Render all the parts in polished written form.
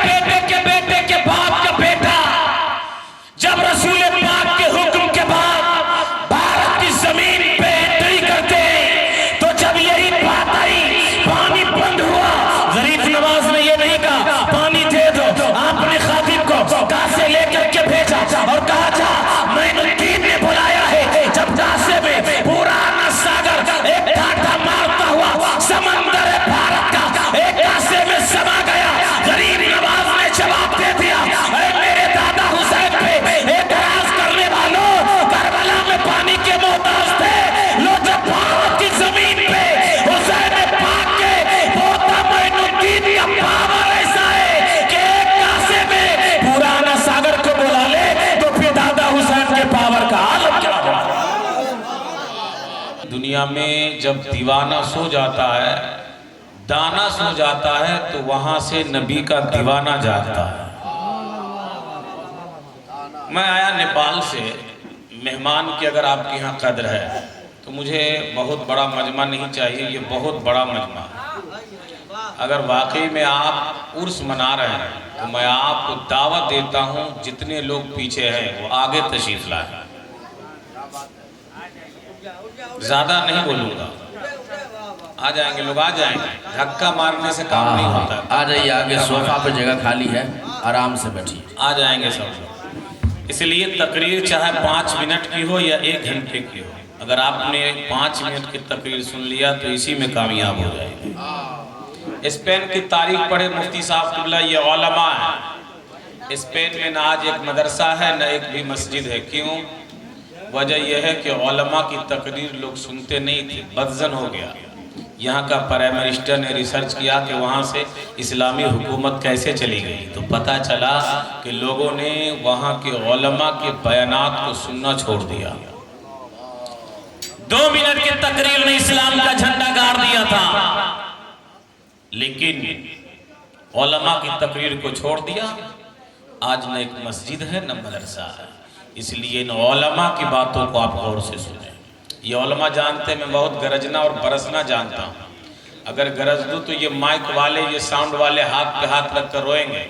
बेटे के बेटे के बाप का बेटा जब रसूल पाक के हुक्म के बाद भारत की जमीन पे एंट्री करते तो जब यही बात आई, पानी बंद हुआ, गरीब नवाज ने ये नहीं कहा पानी दे दो, आपने खातिब को कासे लेकर के भेजा और कहा जा मोइनुद्दीन ने बुलाया है। जब कासे में पूरा सागर एक कांटा मारता हुआ समंदर भारत का एक कासे में समा गया, गरीब नवाज ने जवाब दे दिया, मेरे दादा हुसैन पे एतराज करने वालों, करबला में पानी के मोहताज थे, लो जब भारत की जमीन पे हुसैन पाक के पोता मोइनुद्दीन का पावर ऐसा है कि एक कासे में पुराना सागर को बुला ले तो फिर दादा हुसैन के पावर का आलम क्या होगा। दुनिया में जब दीवाना सो जाता है, दाना सो जाता है, तो वहां से नबी का दीवाना जागता है। मैं आया नेपाल से, मेहमान की अगर आपके यहाँ कदर है तो मुझे बहुत बड़ा मजमा नहीं चाहिए, ये बहुत बड़ा मजमा। अगर वाकई में आप उर्स मना रहे हैं तो मैं आपको दावत देता हूँ, जितने लोग पीछे हैं वो आगे तशरीफ लाएं। ज्यादा नहीं बोलूँगा, आ जाएंगे लोग, आ जाएंगे, धक्का मारने से काम नहीं होता। आ जाइए आगे, सोफा पे जगह खाली है, आराम से बैठिए, आ जाएंगे सब लोग। इसलिए तकरीर चाहे 5 मिनट की हो या 1 घंटे की हो, अगर आपने 5 मिनट की तकरीर सुन लिया तो इसी में कामयाब हो जाएंगे। स्पेन की तारीख पढ़े मुफ्ती साहब किबला, ये उलमा है। स्पेन में ना आज एक मदरसा है न एक भी मस्जिद है। क्यों? वजह यह है कि उलमा की तकरीर लोग सुनते नहीं थे, बदजन हो गया। यहाँ का प्राइम मिनिस्टर ने रिसर्च किया कि वहाँ से इस्लामी हुकूमत कैसे चली गई, तो पता चला कि लोगों ने वहाँ के उलमा के बयानात को सुनना छोड़ दिया। 2 मिनट की तकरीर में इस्लाम का झंडा गाड़ दिया था, लेकिन उलमा की तकरीर को छोड़ दिया। आज न एक मस्जिद है न मदरसा है। इसलिए इन उलमा की बातों को आप गौर से सुने। ये उलमा जानते, मैं बहुत गरजना और बरसना जानता हूँ। अगर गरज दूँ तो ये माइक वाले, ये साउंड वाले हाथ पे हाथ रख कर रोएंगे,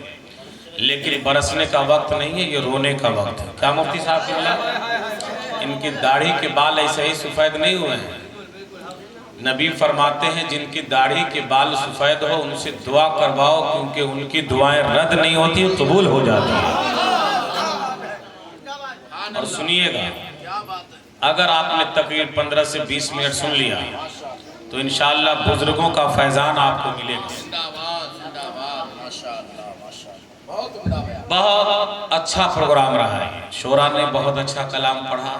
लेकिन बरसने का वक्त नहीं है, ये रोने का वक्त है। क्या मुफ्ती साहब की बोला? इनकी दाढ़ी के बाल ऐसे ही सफ़ेद नहीं हुए हैं। नबी फरमाते हैं जिनकी दाढ़ी के बाल सफ़ेद हो उनसे दुआ करवाओ, क्योंकि उनकी दुआएं रद्द नहीं होती, कबूल हो जाती है। और सुनिएगा, अगर आपने तकरीर 15 से 20 मिनट सुन लिया तो इंशाअल्लाह बुजुर्गों का फैजान आपको मिलेगा। बहुत अच्छा प्रोग्राम रहा है। शोरा ने बहुत अच्छा कलाम पढ़ा,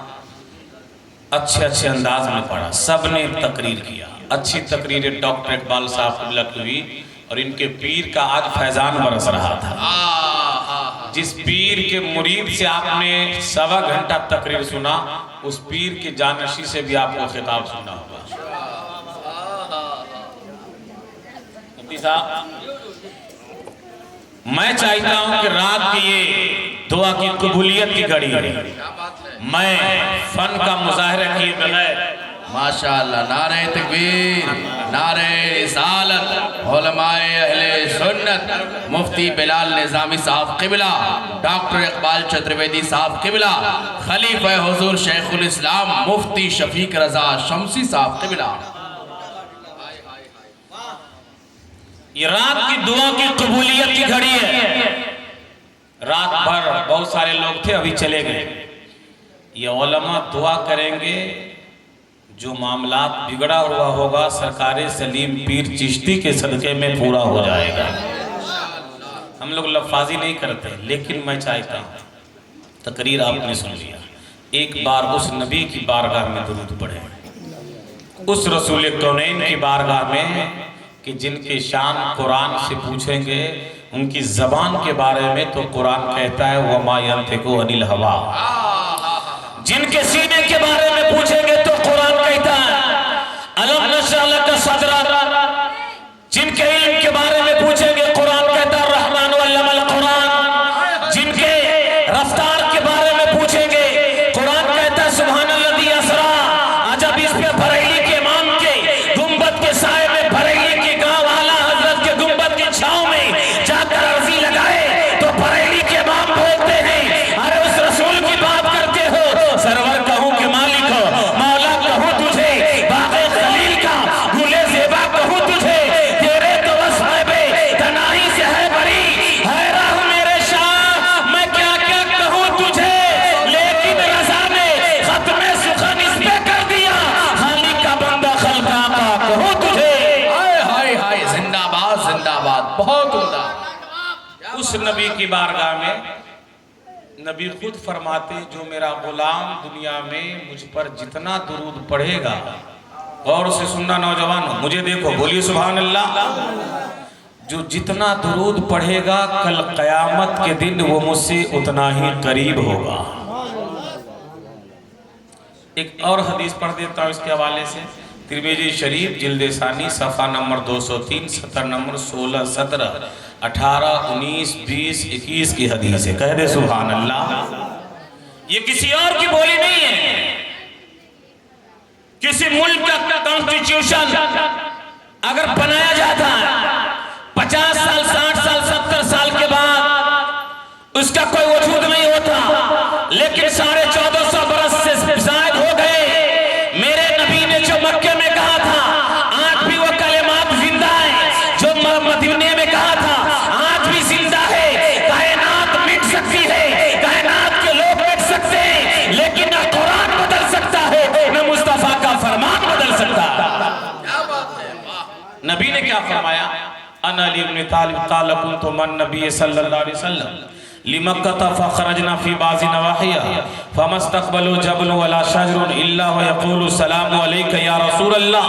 अच्छे अच्छे अंदाज में पढ़ा, सब ने तकरीर किया। अच्छी तकरीर डॉक्टर इकबाल साहब हुई और इनके पीर का आज फैजान बरस रहा था। जिस पीर के मुरीद से आपने 1.25 घंटा तकरीर सुना, उस पीर के जानशी से भी आपको खिताब सुना होगा। मुफ्ती साहब, मैं चाहता हूं कि रात की ये दुआ की कबूलियत की घड़ी है। मैं फन का मुजाहिरा किए बगैर, माशाअल्लाह, नारे तकबीर, नारे रिसालत, उलमाए अहले सुन्नत, मुफ्ती बिलाल निजामी साहब किबला, डॉक्टर इकबाल चतुर्वेदी साहब किबला, खलीफा हुजूर शेखुल इस्लाम मुफ्ती शफीक रजा शमसी साहब किबला। ये रात की दुआ की कबूलियत की घड़ी है। रात भर बहुत सारे लोग थे, अभी चले गए। ये उलमा दुआ करेंगे, जो मामलात बिगड़ा हुआ होगा सरकारे सलीम पीर चिश्ती के सदक़े में पूरा हो जाएगा। हम लोग लफाजी नहीं करते, लेकिन मैं चाहता हूँ तकरीर आपने सुन लिया, एक बार उस नबी की बारगाह में दुरूद पढ़े, उस रसूल कौनैन की बारगाह में कि जिनके शान कुरान से पूछेंगे उनकी ज़बान के बारे में तो कुरान कहता है वमा यंतिकु अनिल हवा। जिनके सीने के बारे में पूछेंगे तो कुरान कहता है अलम नशरह लका सदरक। जिनके इल्म के बारे में पूछेंगे कुरान कहता है रहमान अल्लमल कुरान। जिनके रफ्तार के बारे में पूछेंगे कुरान कहता है सुब्हानल्लज़ी असरा। अजब इस पे बरेली के इमाम के गुंबद के साए में, बरेली के गांव आला हजरत के गुंबद की छांव में जाकर अर्जी लगाए बात, बहुत उम्दा। उस नबी की बारगाह में नबी खुद फरमाते, जो मेरा गुलाम दुनिया में मुझ पर जितना दुरूद पढ़ेगा, गौर से सुनना नौजवानों, मुझे देखो, बोलिए सुभान अल्लाह, जो जितना दुरूद पढ़ेगा कल कयामत के दिन वो मुझसे उतना ही करीब होगा। एक और हदीस पढ़ देता हूँ इसके हवाले से, तिरमिज़ी शरीफ जिल्द सानी सफ़ा नंबर 203, सतर नंबर 16, 17, 18, 19, 20, 21 की हदीस है। कह दे सुभान अल्लाह। ये किसी और की बोली नहीं है, किसी मुल्क का कॉन्स्टिट्यूशन अगर बनाया जाता है 50 साल, 60 साल, 70 साल के बाद उसका कोई वजूद नहीं होता, लेकिन 1450 बरस से जायद हो गए, मेरे नबी ने जो मक्के में कहा था आज भी वो कलेमात जिंदा है, जो मदीने में कहा था आज भी जिंदा है। कायनात मिट सकती है, कायनात के लोग मिट सकते हैं, लेकिन ना कुरान बदल सकता है, ना मुस्तफा का फरमान बदल सकता है। नबी ने क्या फरमाया? अना अली इब्न तालिब क़ाल कुन्तु मन नबी सल्लल्लाहु अलैहि वसल्लम लिमक्का फखरजना फी बाज़ि नवाहिया फमस्तक़बलु जबल वला शजरुन इल्ला व यक़ूलु सलामु अलैका या रसूल अल्लाह।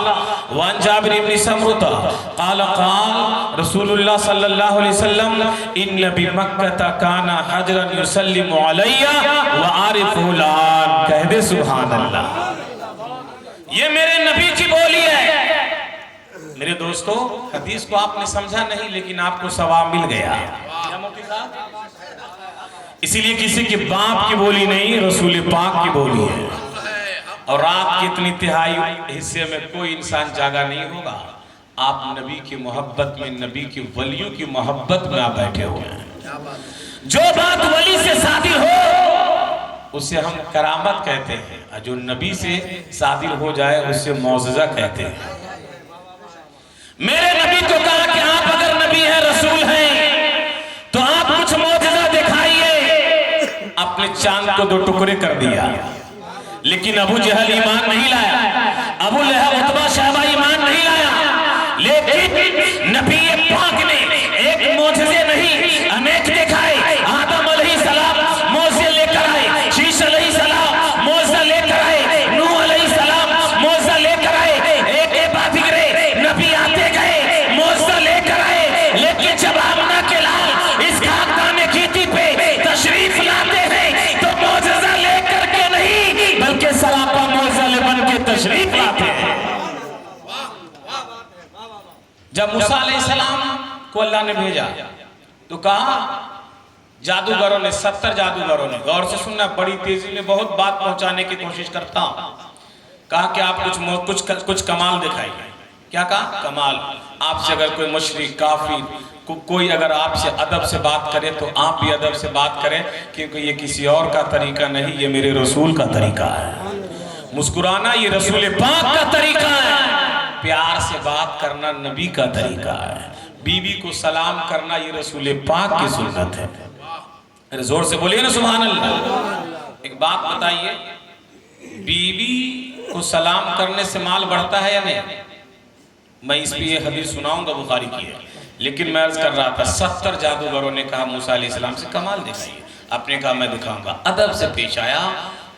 व अन जाबिर इब्न समरुता क़ाल क़ाल रसूलुल्लाह सल्लल्लाहु अलैहि वसल्लम इन्न बिमक्का काना हजरन युसल्लिमु अलैया व आरिफु लान। कह दे सुभान अल्लाह। ये मेरे नबी की बोली है। मेरे दोस्तों, हदीस को आपने समझा नहीं, लेकिन आपको सवाब मिल गया। इसीलिए किसी के बाप की बोली नहीं, रसूल पाक की बोली है। और रात के इतनी तिहाई हिस्से में कोई इंसान जागा नहीं होगा, आप नबी की मोहब्बत में, नबी की वलियों की मोहब्बत में आप बैठे हुए हैं। जो बात वली से शादी हो उसे हम करामत कहते हैं, और जो नबी से शादी हो जाए उसे मौजज़ा कहते हैं। मेरे नबी को कहा कि आप अगर नबी हैं, रसूल हैं, तो आप कुछ मौजज़ा दिखाइए। अपने चांद को 2 टुकड़े कर दिया, लेकिन अबू जहल ईमान नहीं लाया, अबू लहब उतबा शहबा ईमान नहीं लाया। लेकिन नबी पाक ने एक मौजज़े नहीं अनेक दिखाए। आदम अलैहिस्सलाम मौजज़े लेकर आए, शीश अलैहिस्सलाम मौजज़ा लेकर आए, नूह अलैहिस्सलाम मौजज़ा लेकर आए। एक बात बिगड़े, नबी आते गए, मौजज़ा लेकर आए, लेकिन जब आमना के लाल इस खानदान खेती पे तशरीफ लाते हैं तो मौजज़ा लेकर के नहीं, बल्कि सरापा मौजज़ा बन के तशरीफ लाते हैं। जब मूसा अलैहिस्सलाम को अल्लाह ने भेजा तो कहा, जादूगरों ने, 70 जादूगरों ने, गौर से सुनना, बड़ी तेजी में बहुत बात पहुंचाने की कोशिश करता हूं, कहा कि आप कुछ कमाल दिखाइए। क्या कहा? कमाल। आपसे अगर कोई मुशरिक काफिर कोई अगर आपसे अदब से बात करे तो आप भी अदब से बात करें, क्योंकि ये किसी और का तरीका नहीं, ये मेरे रसूल का तरीका है। मुस्कुराना ये रसूल पाक का तरीका है। प्यार से बात करना नबी का तरीका है। बीवी को सलाम करना ये रसूल पाक की सुन्नत है। अरे जोर से बोलिए ना सुभान अल्लाह। एक बात बताइए, बीवी को सलाम करने से माल बढ़ता है या नहीं? मैं इस पे ये हदीस सुनाऊंगा, बुखारी की है, लेकिन मैं अर्ज कर रहा था, 70 जादूगरों ने कहा मूसा अलैहिस्सलाम से कमाल दिखाइए। आपने कहा मैं दिखाऊंगा। अदब से पेश आया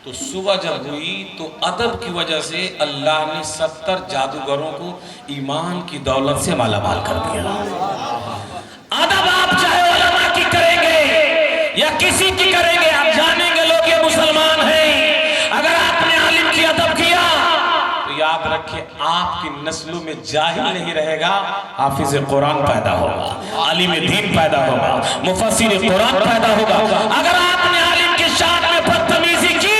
तो सुबह जब हुई तो अदब की वजह से अल्लाह ने 70 जादूगरों को ईमान की दौलत से मालामाल कर दिया। अदब आप चाहे उलमा की करेंगे या किसी की करेंगे, आप जानेंगे लोग ये मुसलमान हैं। अगर आपने आलिम की अदब किया तो याद रखिए आपकी नस्लों में जाहिल नहीं रहेगा, हाफिज कुरान पैदा होगा, आलिम दीन पैदा होगा, मुफस्सिर कुरान पैदा होगा। अगर आपने आलिम की शान में बदतमीजी की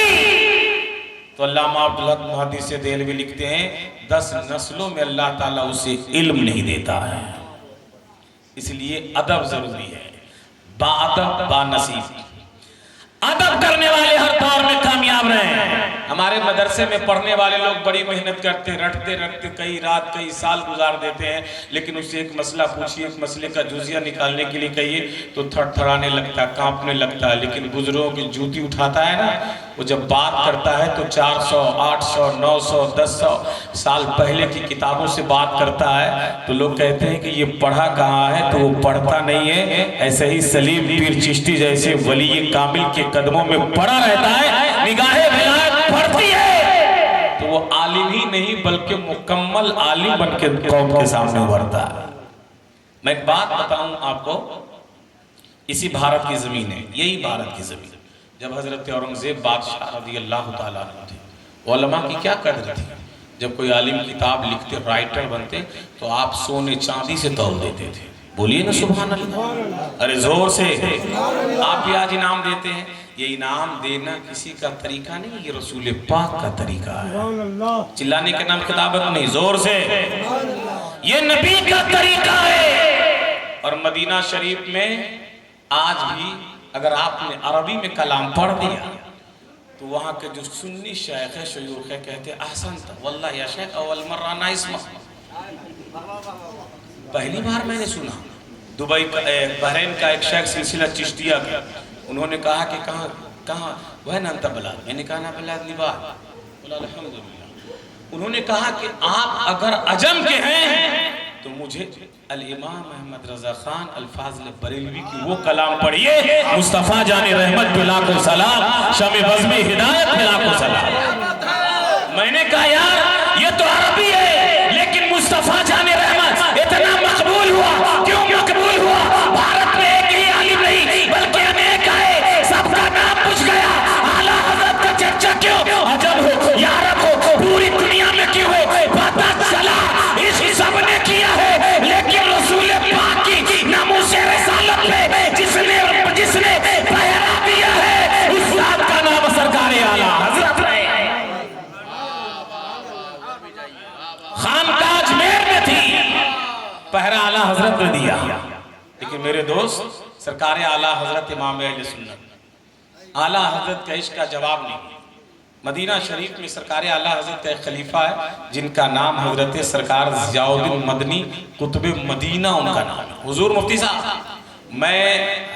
तो अल्लामा अब्दुल हक मुहद्दिस देहलवी लिखते हैं 10 नस्लों में अल्लाह ताला उसे इल्म नहीं देता है। इसलिए अदब जरूरी है। बाअदब बानसीब, अदब करने वाले हर दौर में कामयाब रहे हैं। हमारे मदरसे में पढ़ने वाले लोग बड़ी मेहनत करते हैं, रटते रटते कई रात कई साल गुजार देते हैं, लेकिन उससे एक मसला पूछिए, एक मसले का जुजिया निकालने के लिए कहिए तो थरथराने लगता है, कांपने लगता है। लेकिन बुजुर्गों की जूती उठाता है ना, वो जब बात करता है तो 400, 800, 900, 1000 साल पहले की किताबों से बात करता है तो लोग कहते हैं कि ये पढ़ा कहाँ है, तो वो पढ़ता नहीं है। ऐसे ही सलीम पीर चिश्ती जैसे वली कामिल के कदमों में पड़ा रहता है, निगाहे विलायत पढ़ती है, तो वो आलिम ही नहीं बल्कि मुकम्मल आलिम बन के कौम के सामने उभरता है। मैं एक बात बताऊं आपको, इसी भारत की जमीन है, यही भारत की जमीन, जब हजरत औरंगजेब बादशाह रज़ी अल्लाह ताला अन्हु थे, उलमा की क्या कदर थी। जब कोई आलिम किताब लिखते, राइटर बनते, तो आप सोने चांदी से तौल देते थे। बोलिए ना सुभान अल्लाह, अरे जोर से। आप भी आज इनाम देते हैं, ये इनाम देना किसी का तरीका नहीं, ये रसूल पाक का तरीका है। चिल्लाने के नाम किताबत नहीं, जोर से, ये नबी का तरीका है। और मदीना शरीफ में आज भी अगर आपने अरबी में कलाम पढ़ दिया तो वहाँ के जो सुन्नी शेख है, शयूख है, कहते अहसन वल्लाह या शेख अव्वल मर्रा ना इस्मा, पहली बार मैंने सुना। दुबई का बहरीन का एक शेख सिलसिला चिश्तिया का, उन्होंने कहा कि कहाँ कहाँ वह ना तबलाद, मैंने कहा ना बलाद निबाद, बोला अल्हम्दुलिल्लाह। उन्होंने कहा कि आप अगर अजम के हैं तो मुझे अल इमाम अहमद रजा खान अल फाज़िल बरेलवी की वो कलाम पढ़िए, मुस्तफ़ा जाने रहमत पे लाखों सलाम, शमे बज़्म हिदायत पे लाखों सलाम। मैंने कहा यार ये तो अरबी है, लेकिन मुस्तफ़ा जाने रहमत इतना मकबूल हुआ, क्यों मकबूल हुआ? भारत में एक ही आलिम नहीं बल्कि अनेक आए, सबका नाम पूछ गया, आला हज़रत का चर्चा क्यों? अजब हो या अरब हो, पूरी दुनिया में क्यों है? पता चला इस सब ने किया है, लेकिन रसूल पाक की नामूसे रिसालत पे जिसने पहरा दिया है, उस बात का नाम सरकार आला हज़रत है। खानकाह अजमेर में थी, पहरा आला हज़रत ने दिया। लेकिन मेरे दोस्त, सरकार आला हज़रत इमाम अहले सुन्नत आला हज़रत का इसका जवाब नहीं। मदीना शरीफ में सरकार आला हज़रत का एक खलीफा है जिनका नाम हज़रत सरकार ज़ियाउद्दीन मदनी कुतुब मदीना उनका नाम है। हुजूर मुफ्ती साहब, मैं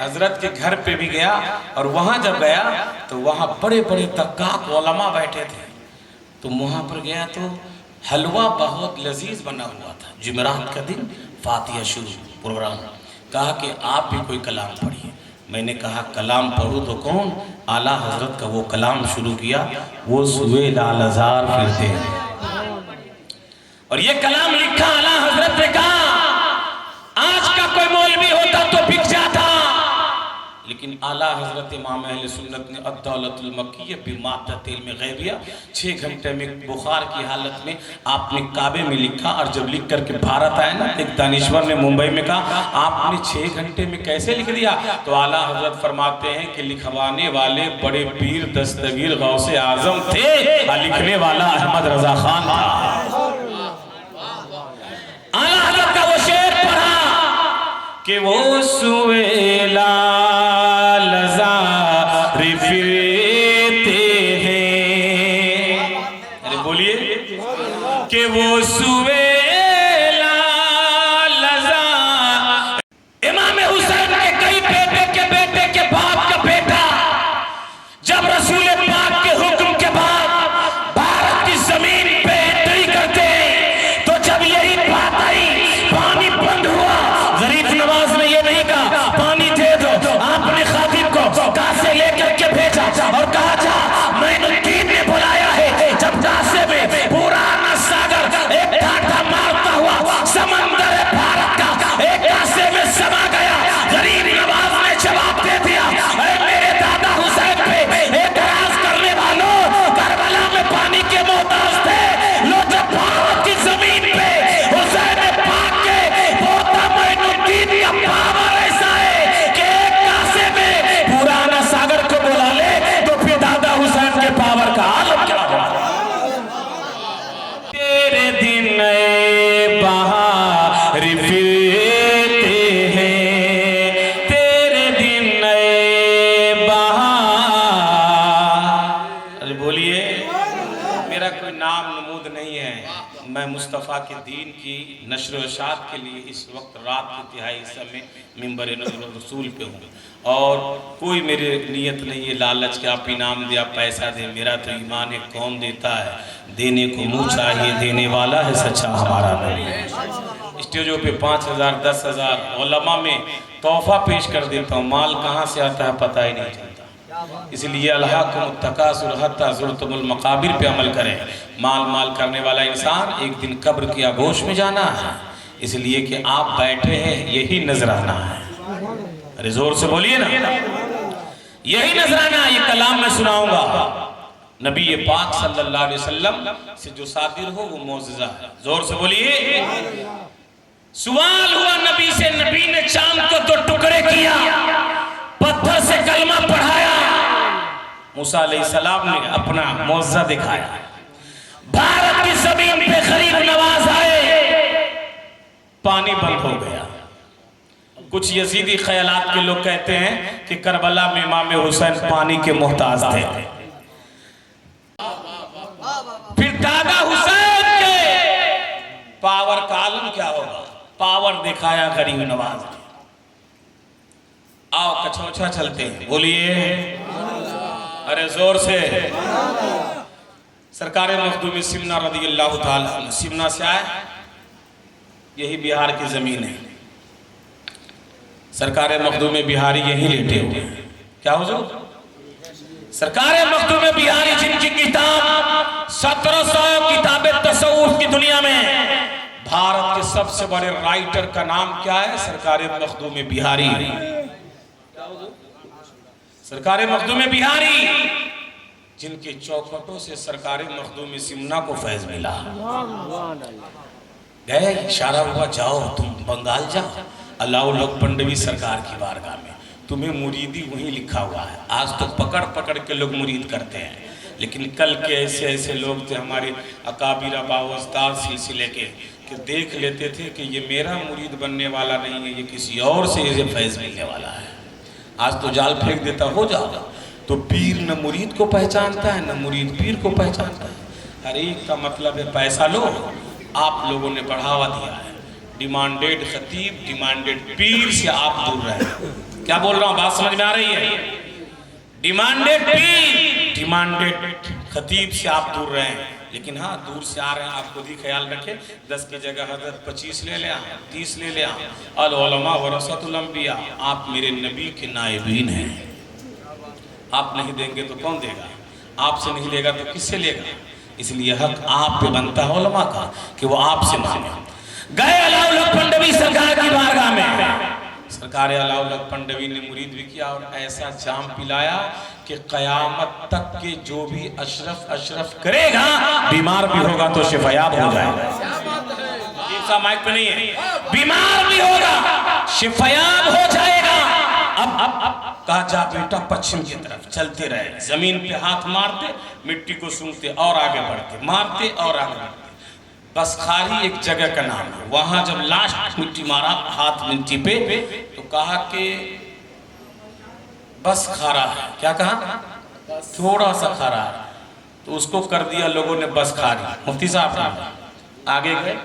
हज़रत के घर पे भी गया और वहाँ जब गया तो वहाँ बड़े बड़े तक्काक उलमा बैठे थे, तो वहाँ पर गया तो हलवा बहुत लजीज बना हुआ था। जुमेरात का दिन फातिहा शुरू प्रोग्राम, कहा कि आप भी कोई कलाम पढ़िए। मैंने कहा कलाम पढ़ूँ तो कौन? आला हजरत का वो कलाम शुरू किया, वो सुए लाल हजार फिरते हैं, और ये कलाम लिखा आला हजरत ने कहा आज का कोई मौलवी होता तो बिक जाता, लेकिन आला हजरत इमाम अहले सुन्नत ने अद्दौलतुल मक्किय्या बिमादतिल में गैबिया 6 घंटे में बुखार की हालत में आपने काबे में लिखा, और जब लिख करके भारत आए ना, एक दानिश्वर ने मुंबई में कहा आपने 6 घंटे में कैसे लिख दिया? तो आला हजरत फरमाते हैं कि लिखवाने वाले बड़े पीर दस्तगीर गौसे आजम थे और लिखने वाला अहमद रजा खान था। आला हजरत का वो शेर पढ़ा कि वो सुएला फिरते हैं, अरे बोलिए कि वो सुवेला लजा। इमाम हुसैन के कई बेटे के बाप का बेटा जब रसूल पाक के हुक्म के बाद भारत की जमीन पे एंट्री करते, तो जब यही बात आई पानी बंद हुआ, गरीब नवाज ने ये नहीं कहा पानी दे दो, आपने मैं मुस्तफ़ा के दीन की नशर व इशाअत के लिए इस वक्त रात के तिहाई हिस्से में मिंबर रसूल पे हूँ और कोई मेरे नियत नहीं है लालच के आप इनाम दिया पैसा दे। मेरा तो ईमान है कौन देता है, देने को मुँह चाहिए, देने वाला है सच्चा हमारा नबी। स्टेजों पे 5,000 10,000 उलमा में तोहफा पेश कर देता हूँ, माल कहाँ से आता है पता ही नहीं चलता। इसलिए अल्हाकुमुत तकासुर हत्ता ज़ुरतुमुल मकाबिर पे अमल करें। माल माल करने वाला इंसान एक दिन कब्र की आगोश में जाना है, इसलिए कि आप बैठे हैं यही नजराना है। अरे जोर से बोलिए ना, यही नजराना। ये कलाम मैं सुनाऊंगा नबी पाक सल्लल्लाहु अलैहि वसल्लम से जो सादिर हो वो मौजज़ा है। जोर से बोलिए। सवाल हुआ नबी से, नबी ने चांद को 2 टुकड़े किया, पत्थर से कलमा पढ़ाया। मूसा अलैहिस्सलाम ने अपना मौजज़ा दिखाया। भारत की जमीन पे गरीब नवाज आए, पानी बंद हो गया। कुछ यजीदी ख्यालात के लोग कहते हैं कि करबला में इमाम हुसैन पानी के मोहताज थे। फिर दादा हुसैन के पावर का आलम क्या होगा, पावर दिखाया गरीब नवाज ने। आओ कछौछा चलते हैं, बोलिए अरे जोर से। सरकार मखदूम सिमना रज़ियल्लाहु ताला, सिमना से आए, यही बिहार की जमीन है। सरकार मखदूम बिहारी यही लेटे हुए हैं। क्या हुजूर? सरकार मखदूम बिहारी जिनकी किताब 1700 किताबें तसव्वुफ की दुनिया में, भारत के सबसे बड़े राइटर का नाम क्या है? सरकार मखदूम बिहारी। सरकार मखदूम बिहारी जिनके चौखटों से सरकार मखदूम सिमना को फैज मिला। गए, इशारा हुआ जाओ तुम बंगाल जाओ, अलाउल पंडवी सरकार की बारगाह में, तुम्हें मुरीदी वहीं लिखा हुआ है। आज तो पकड़ पकड़ के लोग मुरीद करते हैं, लेकिन कल के ऐसे ऐसे लोग थे हमारे अकाबिर बावस्ताद सिलसिले के, कि देख लेते थे कि ये मेरा मुरीद बनने वाला नहीं है, ये किसी और से इसे फैज मिलने वाला है। आज तो जाल फेंक देता हो जाओ, तो पीर न मुरीद को पहचानता है, न मुरीद पीर को पहचानता है। हर एक का मतलब है पैसा लो। आप लोगों ने बढ़ावा दिया है, डिमांडेड खतीब, डिमांडेड पीर से आप दूर रहे। क्या बोल रहा हूँ, बात समझ में आ रही है? डिमांडेड पीर, डिमांडेड खतीब से आप दूर रहे। लेकिन हाँ, दूर से आ रहे हैं, आप खुद ही ख्याल रखें। 10 की जगह हजरत 25 ले लें, 30 ले लें। अल उलमा वरसतुल अंबिया, आप मेरे नबी के नायबीन हैं। आप नहीं देंगे तो कौन देगा? आपसे नहीं लेगा तो किससे लेगा? इसलिए हक आप पे बनता है उलमा का कि वो आपसे मांगे। गए अलाउल पंडवी सरकार की बारगाह में, सरकार अलाउल पंडवी ने मुरीद भी किया और ऐसा जाम पिलाया कि कयामत तक के जो भी अशरफ अशरफ करेगा, बीमार भी होगा तो शिफायाब हो जाएगा। माइक पे नहीं है, बीमार भी होगा शिफायाब हो जाएगा। अब कहा जा बेटा पश्चिम की तरफ चलते रहे, जमीन पे हाथ मारते, मिट्टी को सूंघते और आगे बढ़ते, मारते और आगे बढ़ते। बसखारी एक जगह का नाम है। वहां जब लास्ट मिट्टी मारा हाथ मिट्टी पे, तो कहा कि बस खारा है। क्या कहा? थोड़ा सा खारा है, तो उसको कर दिया लोगों ने बस खारी। मुफ्ती साहब आगे गए,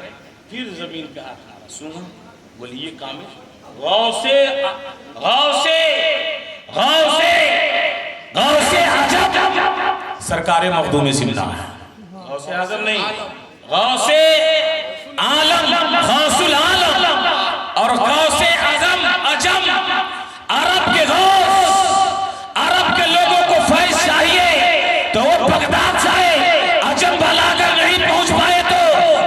फिर जमीन पे हाथ मारा, सुना, बोलिए कामिल गौसे गौसे गौसे गौसे आजम सरकार मखदूम सिमना है। गौसे आजम नहीं, गौसे आलम, गौसुल आलम और गौसे आजम अजम। अरब के गौस, अरब के लोगों को फैज चाहिए तो वो बगदाद जाए। अजम वाला अगर नहीं पहुंच पाए तो,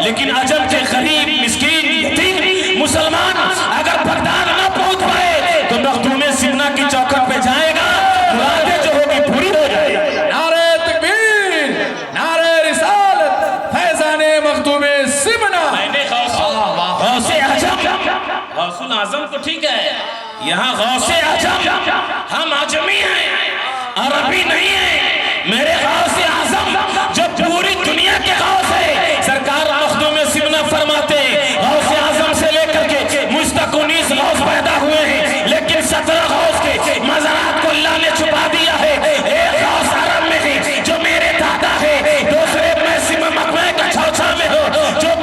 लेकिन अजम के गरीब मिस्कीन यतीम मुसलमान अगर बगदाद ना पहुंच पाए तो मखदूम सिमना की चौखट पे जाएगा, मुरादें जो होगी पूरी हो जाएगी। नारे तकबीर, नारे रिसालत, फैज़ाने मखदूम सिमना। मैंने गौसे आजम, गौसुल आजम तो ठीक है, यहाँ गौसे आजम, हम आजमी हैं, अरबी नहीं है। मेरे गौसे आजम जो पूरी दुनिया के गौस है, सरकार मखदूम सिमना फरमाते गौसे आजम से लेकर के मुझ तक 19 गौस पैदा हुए हैं, लेकिन 17 गौस के मज़ारात को अल्लाह ने छुपा दिया है। एक गौस अरब में है जो मेरे दादा है, दूसरे में सिम मकबरे का छौछा में हो जो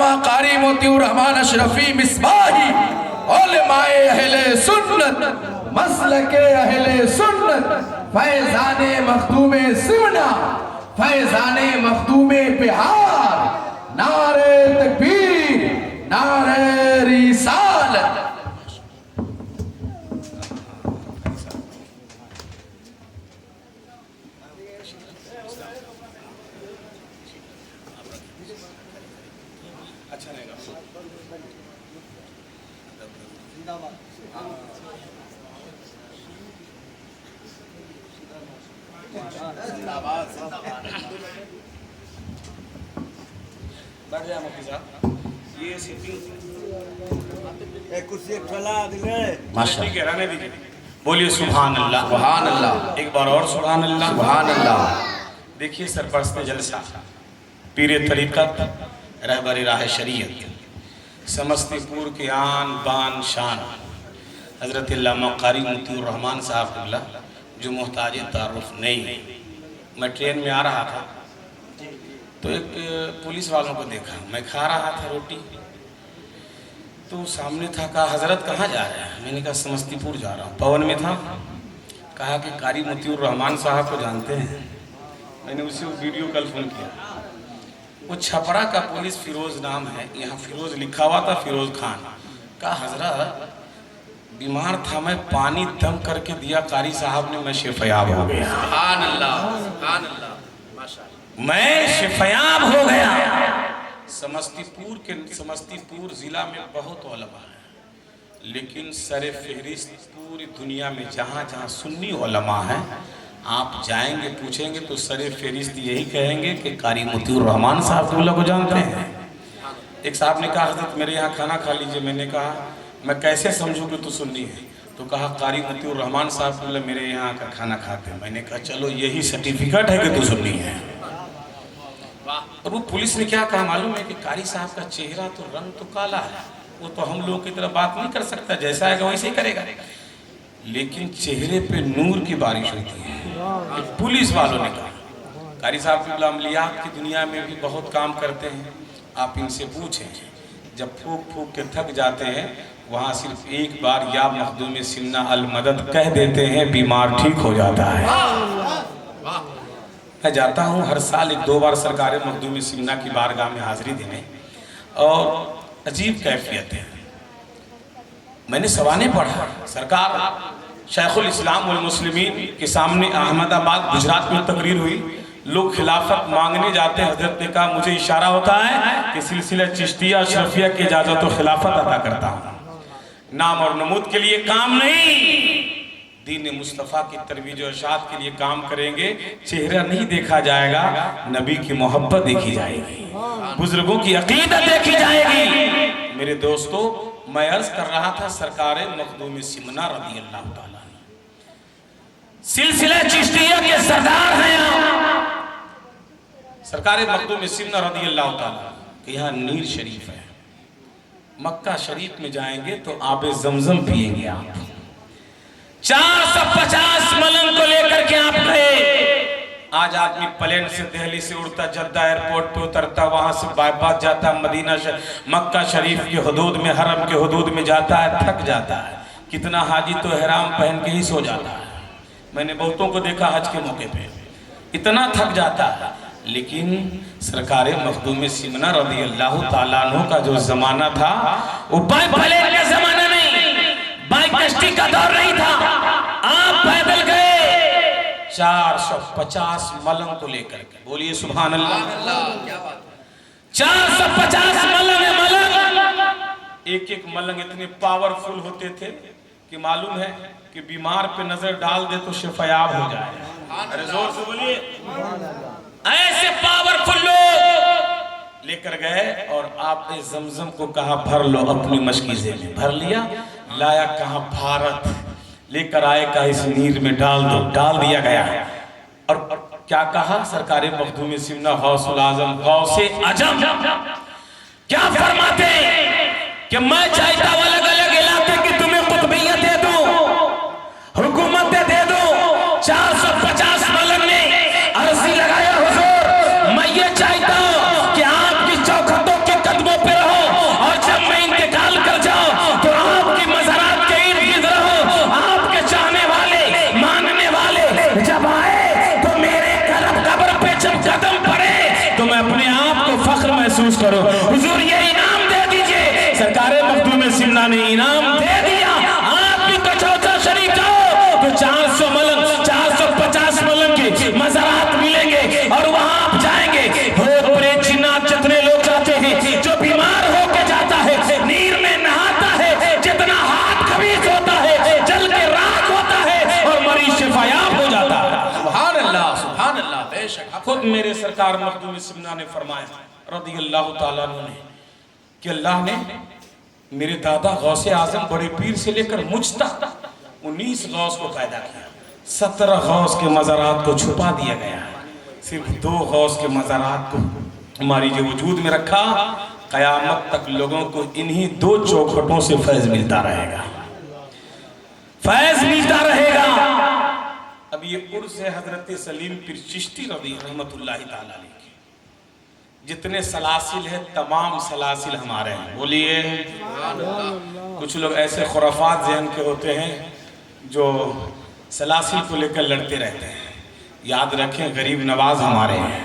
अल्लामा कारी मोतीउर रहमान अशरफी मिसबाही उलमाए अहले सुन्नत मसलके अहले सुन्नत फैजाने मखदूमे सिमना फैजाने मखदूमे बिहार नारे तकबीर नारे रिसालत। बैठ जाए मुफ्ती साहब, ये सीटिंग कुर्सी ठला दिले माशाअल्लाह। ठीक है, रहने दीजिए। बोलिए सुभान अल्लाह। सुभान अल्लाह। एक बार और सुभान अल्लाह। सुभान अल्लाह। देखिए सरपरस्त जलसा पीर तरीक़त रहबर राह शरीयत समस्तीपुर के आन बान शान हज़रत अल्लामा कारी मोतीउर रहमान साहब क़िबला जो मोहताज तारुफ नहीं। मैं ट्रेन में आ रहा था तो एक पुलिस वालों को देखा, मैं खा रहा था रोटी, तो सामने था, कहा हज़रत कहाँ जा रहे हैं? मैंने कहा समस्तीपुर जा रहा हूँ। पवन में था, कहा कि कारी मोतीउर रहमान साहब को जानते हैं? मैंने उसे वीडियो कॉल फोन किया। वो छपरा का पुलिस फिरोज नाम है, यहाँ फिरोज लिखा हुआ था, फिरोज खान। कहा हज़रत बीमार था मैं, पानी दम करके दिया कारी साहब ने, मैं शिफयाब हो गया। सुभान अल्लाह। सुभान अल्लाह। माशाअल्लाह। मैं शिफयाब हो गया। समस्तीपुर ज़िला में बहुत उलमा है, लेकिन सरे फहरिस्त पूरी दुनिया में जहाँ जहाँ सुन्नी उलमा है, आप जाएंगे पूछेंगे तो सरे फहरिस्त यही कहेंगे कि कारी मोतीउर रहमान साहब को जानते हैं। एक साहब ने कहा हज़रत मेरे यहाँ खाना खा लीजिए। मैंने कहा मैं कैसे समझूँ कि तू सुन्नी है? तो कहा कारी मोतीउर रहमान साहब मेरे यहाँ का खाना खाते हैं। मैंने कहा चलो यही सर्टिफिकेट है कि तू सुन्नी है। और वो पुलिस ने क्या कहा मालूम है कि कारी साहब का चेहरा तो रंग तो काला है, वो तो हम लोग की तरह बात नहीं कर सकता, जैसा आएगा वैसे ही करेगा, लेकिन चेहरे पे नूर की बारिश होती है। पुलिस वालों ने कहा कारी साहब अमलियात की दुनिया में भी बहुत काम करते हैं, आप इनसे पूछें। जब फूक फूक के थक जाते हैं, वहाँ सिर्फ एक बार या मखदूम सिन्ना अल मदद कह देते हैं, बीमार ठीक हो जाता है। मैं जाता हूँ हर साल 1-2 बार सरकार मखदूम सिन्ना की बारगाह में हाजिरी देने, और अजीब कैफियत है। मैंने सवाने पढ़ा, सरकार शेखुल इस्लाम वल मुस्लिमीन के सामने अहमदाबाद गुजरात में तकरीर हुई, लोग खिलाफत मांगने जाते हैं। हजरत ने कहा मुझे इशारा होता है कि सिलसिला चिश्तिया अशरफिया की इजाजत तो खिलाफत अता करता हूँ, नाम और नमूद के लिए काम नहीं, दीन मुस्तफ़ा की तरवीज और इरशाद के लिए काम करेंगे। चेहरा नहीं देखा जाएगा, नबी की मोहब्बत देखी जाएगी, बुजुर्गों की अकीदत देखी जाएगी। मेरे दोस्तों, मैं अर्ज कर रहा था सरकार मखदूम सिमना रज़ी अल्लाह ताला सिलसिला चिश्तिया के सरदार हैं। सरकार मखदूम सिमना रज़ी अल्लाह ताला के यहाँ नीर शरीफ है। मक्का शरीफ में जाएंगे तो आबे जमजम पिएंगे आप। 450 मलन को लेकर के आप गए। आज आदमी प्लेन से दिल्ली से उड़ता, जद्दा एयरपोर्ट पे उतरता, वहां से बाईपास जाता, मदीना मक्का शरीफ के हुदूद में, हरम के हुदूद में जाता है, थक जाता है। कितना हाजी तो एहराम पहन के ही सो जाता है। मैंने बहुतों को देखा हज के मौके पे, इतना थक जाता है। लेकिन सरकार मखदूम सिमना रज़ी अल्लाह ताला अन्हु का जो जमाना था, वो बाइक प्लेन का जमाना नहीं, बाइक कश्ती का दौर नहीं था। आप पैदल गए 450 मलंग को लेकर के। बोलिए सुभान अल्लाह। 450 मलंग। एक एक मलंग इतने पावरफुल होते थे कि मालूम है कि बीमार पे नजर डाल दे तो शिफायाब हो जाए। अरे जोर से बोलिए। ऐसे पावरफुल लोग लेकर गए और आपने जमजम को कहा भर लो अपनी मशकीजे में। भर लिया, लाया कहा भारत, लेकर आए कहा इस नीर में डाल दो, डाल दिया गया। और क्या कहा सरकार मखदूम सिमना गौसुल आजम गौसे अजम क्या फरमाते कि मैं चाहता हूं अलग अलग इलाके की तुम्हें कुतुबियत दे दूं, हुकूमत दे दूं। 450 मलंग ने अर्जी लगाया हुजूर, मैं ये चाहता हूं कि आपकी चौखटों के कदमों पर सिमना ने इनाम दे दिया। आप भी कचौचा शरीफ जाओ तो 400 मलंग 450 मलंग के मज़ारात मिलेंगे और वहां आप जाएंगे। भूत प्रेत जिन्नात जितने लोग जाते हैं, जो बीमार होके जाता है, नीर में नहाता है, जितना हाथ खबीज होता है, जल के राख होता है और मरीज शिफायाब हो जाता है। सुभान अल्लाह, सुभान अल्लाह। बेशक खुद मेरे सरकार मखदूम सिमना ने फरमाया रज़ी अल्लाह ताला अन्हु ने कि अल्लाह ने मेरे दादा गौसे आजम बड़े पीर से लेकर मुझ तक 19 गौस को पैदा किया। 17 गौस के मज़ारात को छुपा दिया गया, सिर्फ 2 गौस के मज़ारात को हमारी जो वजूद में रखा। क़यामत तक लोगों को इन्हीं 2 चौखटों से फैज मिलता रहेगा, फैज मिलता रहेगा। अब ये उर्स है हजरत सलीम पीर चिश्ती रज़ी रहमतुल्लाहि ताला अलैह की। जितने सलासिल है तमाम सलासिल हमारे हैं। बोलिए। कुछ लोग ऐसे खुराफात ज़हन के होते हैं जो सलासिल को लेकर लड़ते रहते हैं। याद रखें गरीब नवाज हमारे हैं,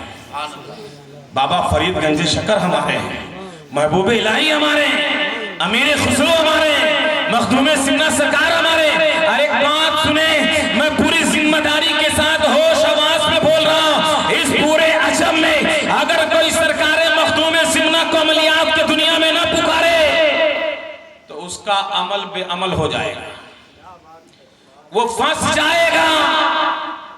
बाबा फरीदगंज शकर हमारे हैं, महबूब इलाही हमारे हैं, अमीर खुसरो हमारे हैं, मखदूम सिमना सरकार हमारे। एक बात सुने, मैं पूरी जिम्मेदारी के साथ होश आवाज में बोल रहा हूँ। इस पूरे अजम में अगर कोई सरकार मखदूम सिमना को अमलियात के दुनिया में ना पुकारे तो उसका अमल बेअमल हो जाएगा, वो फंस जाएगा।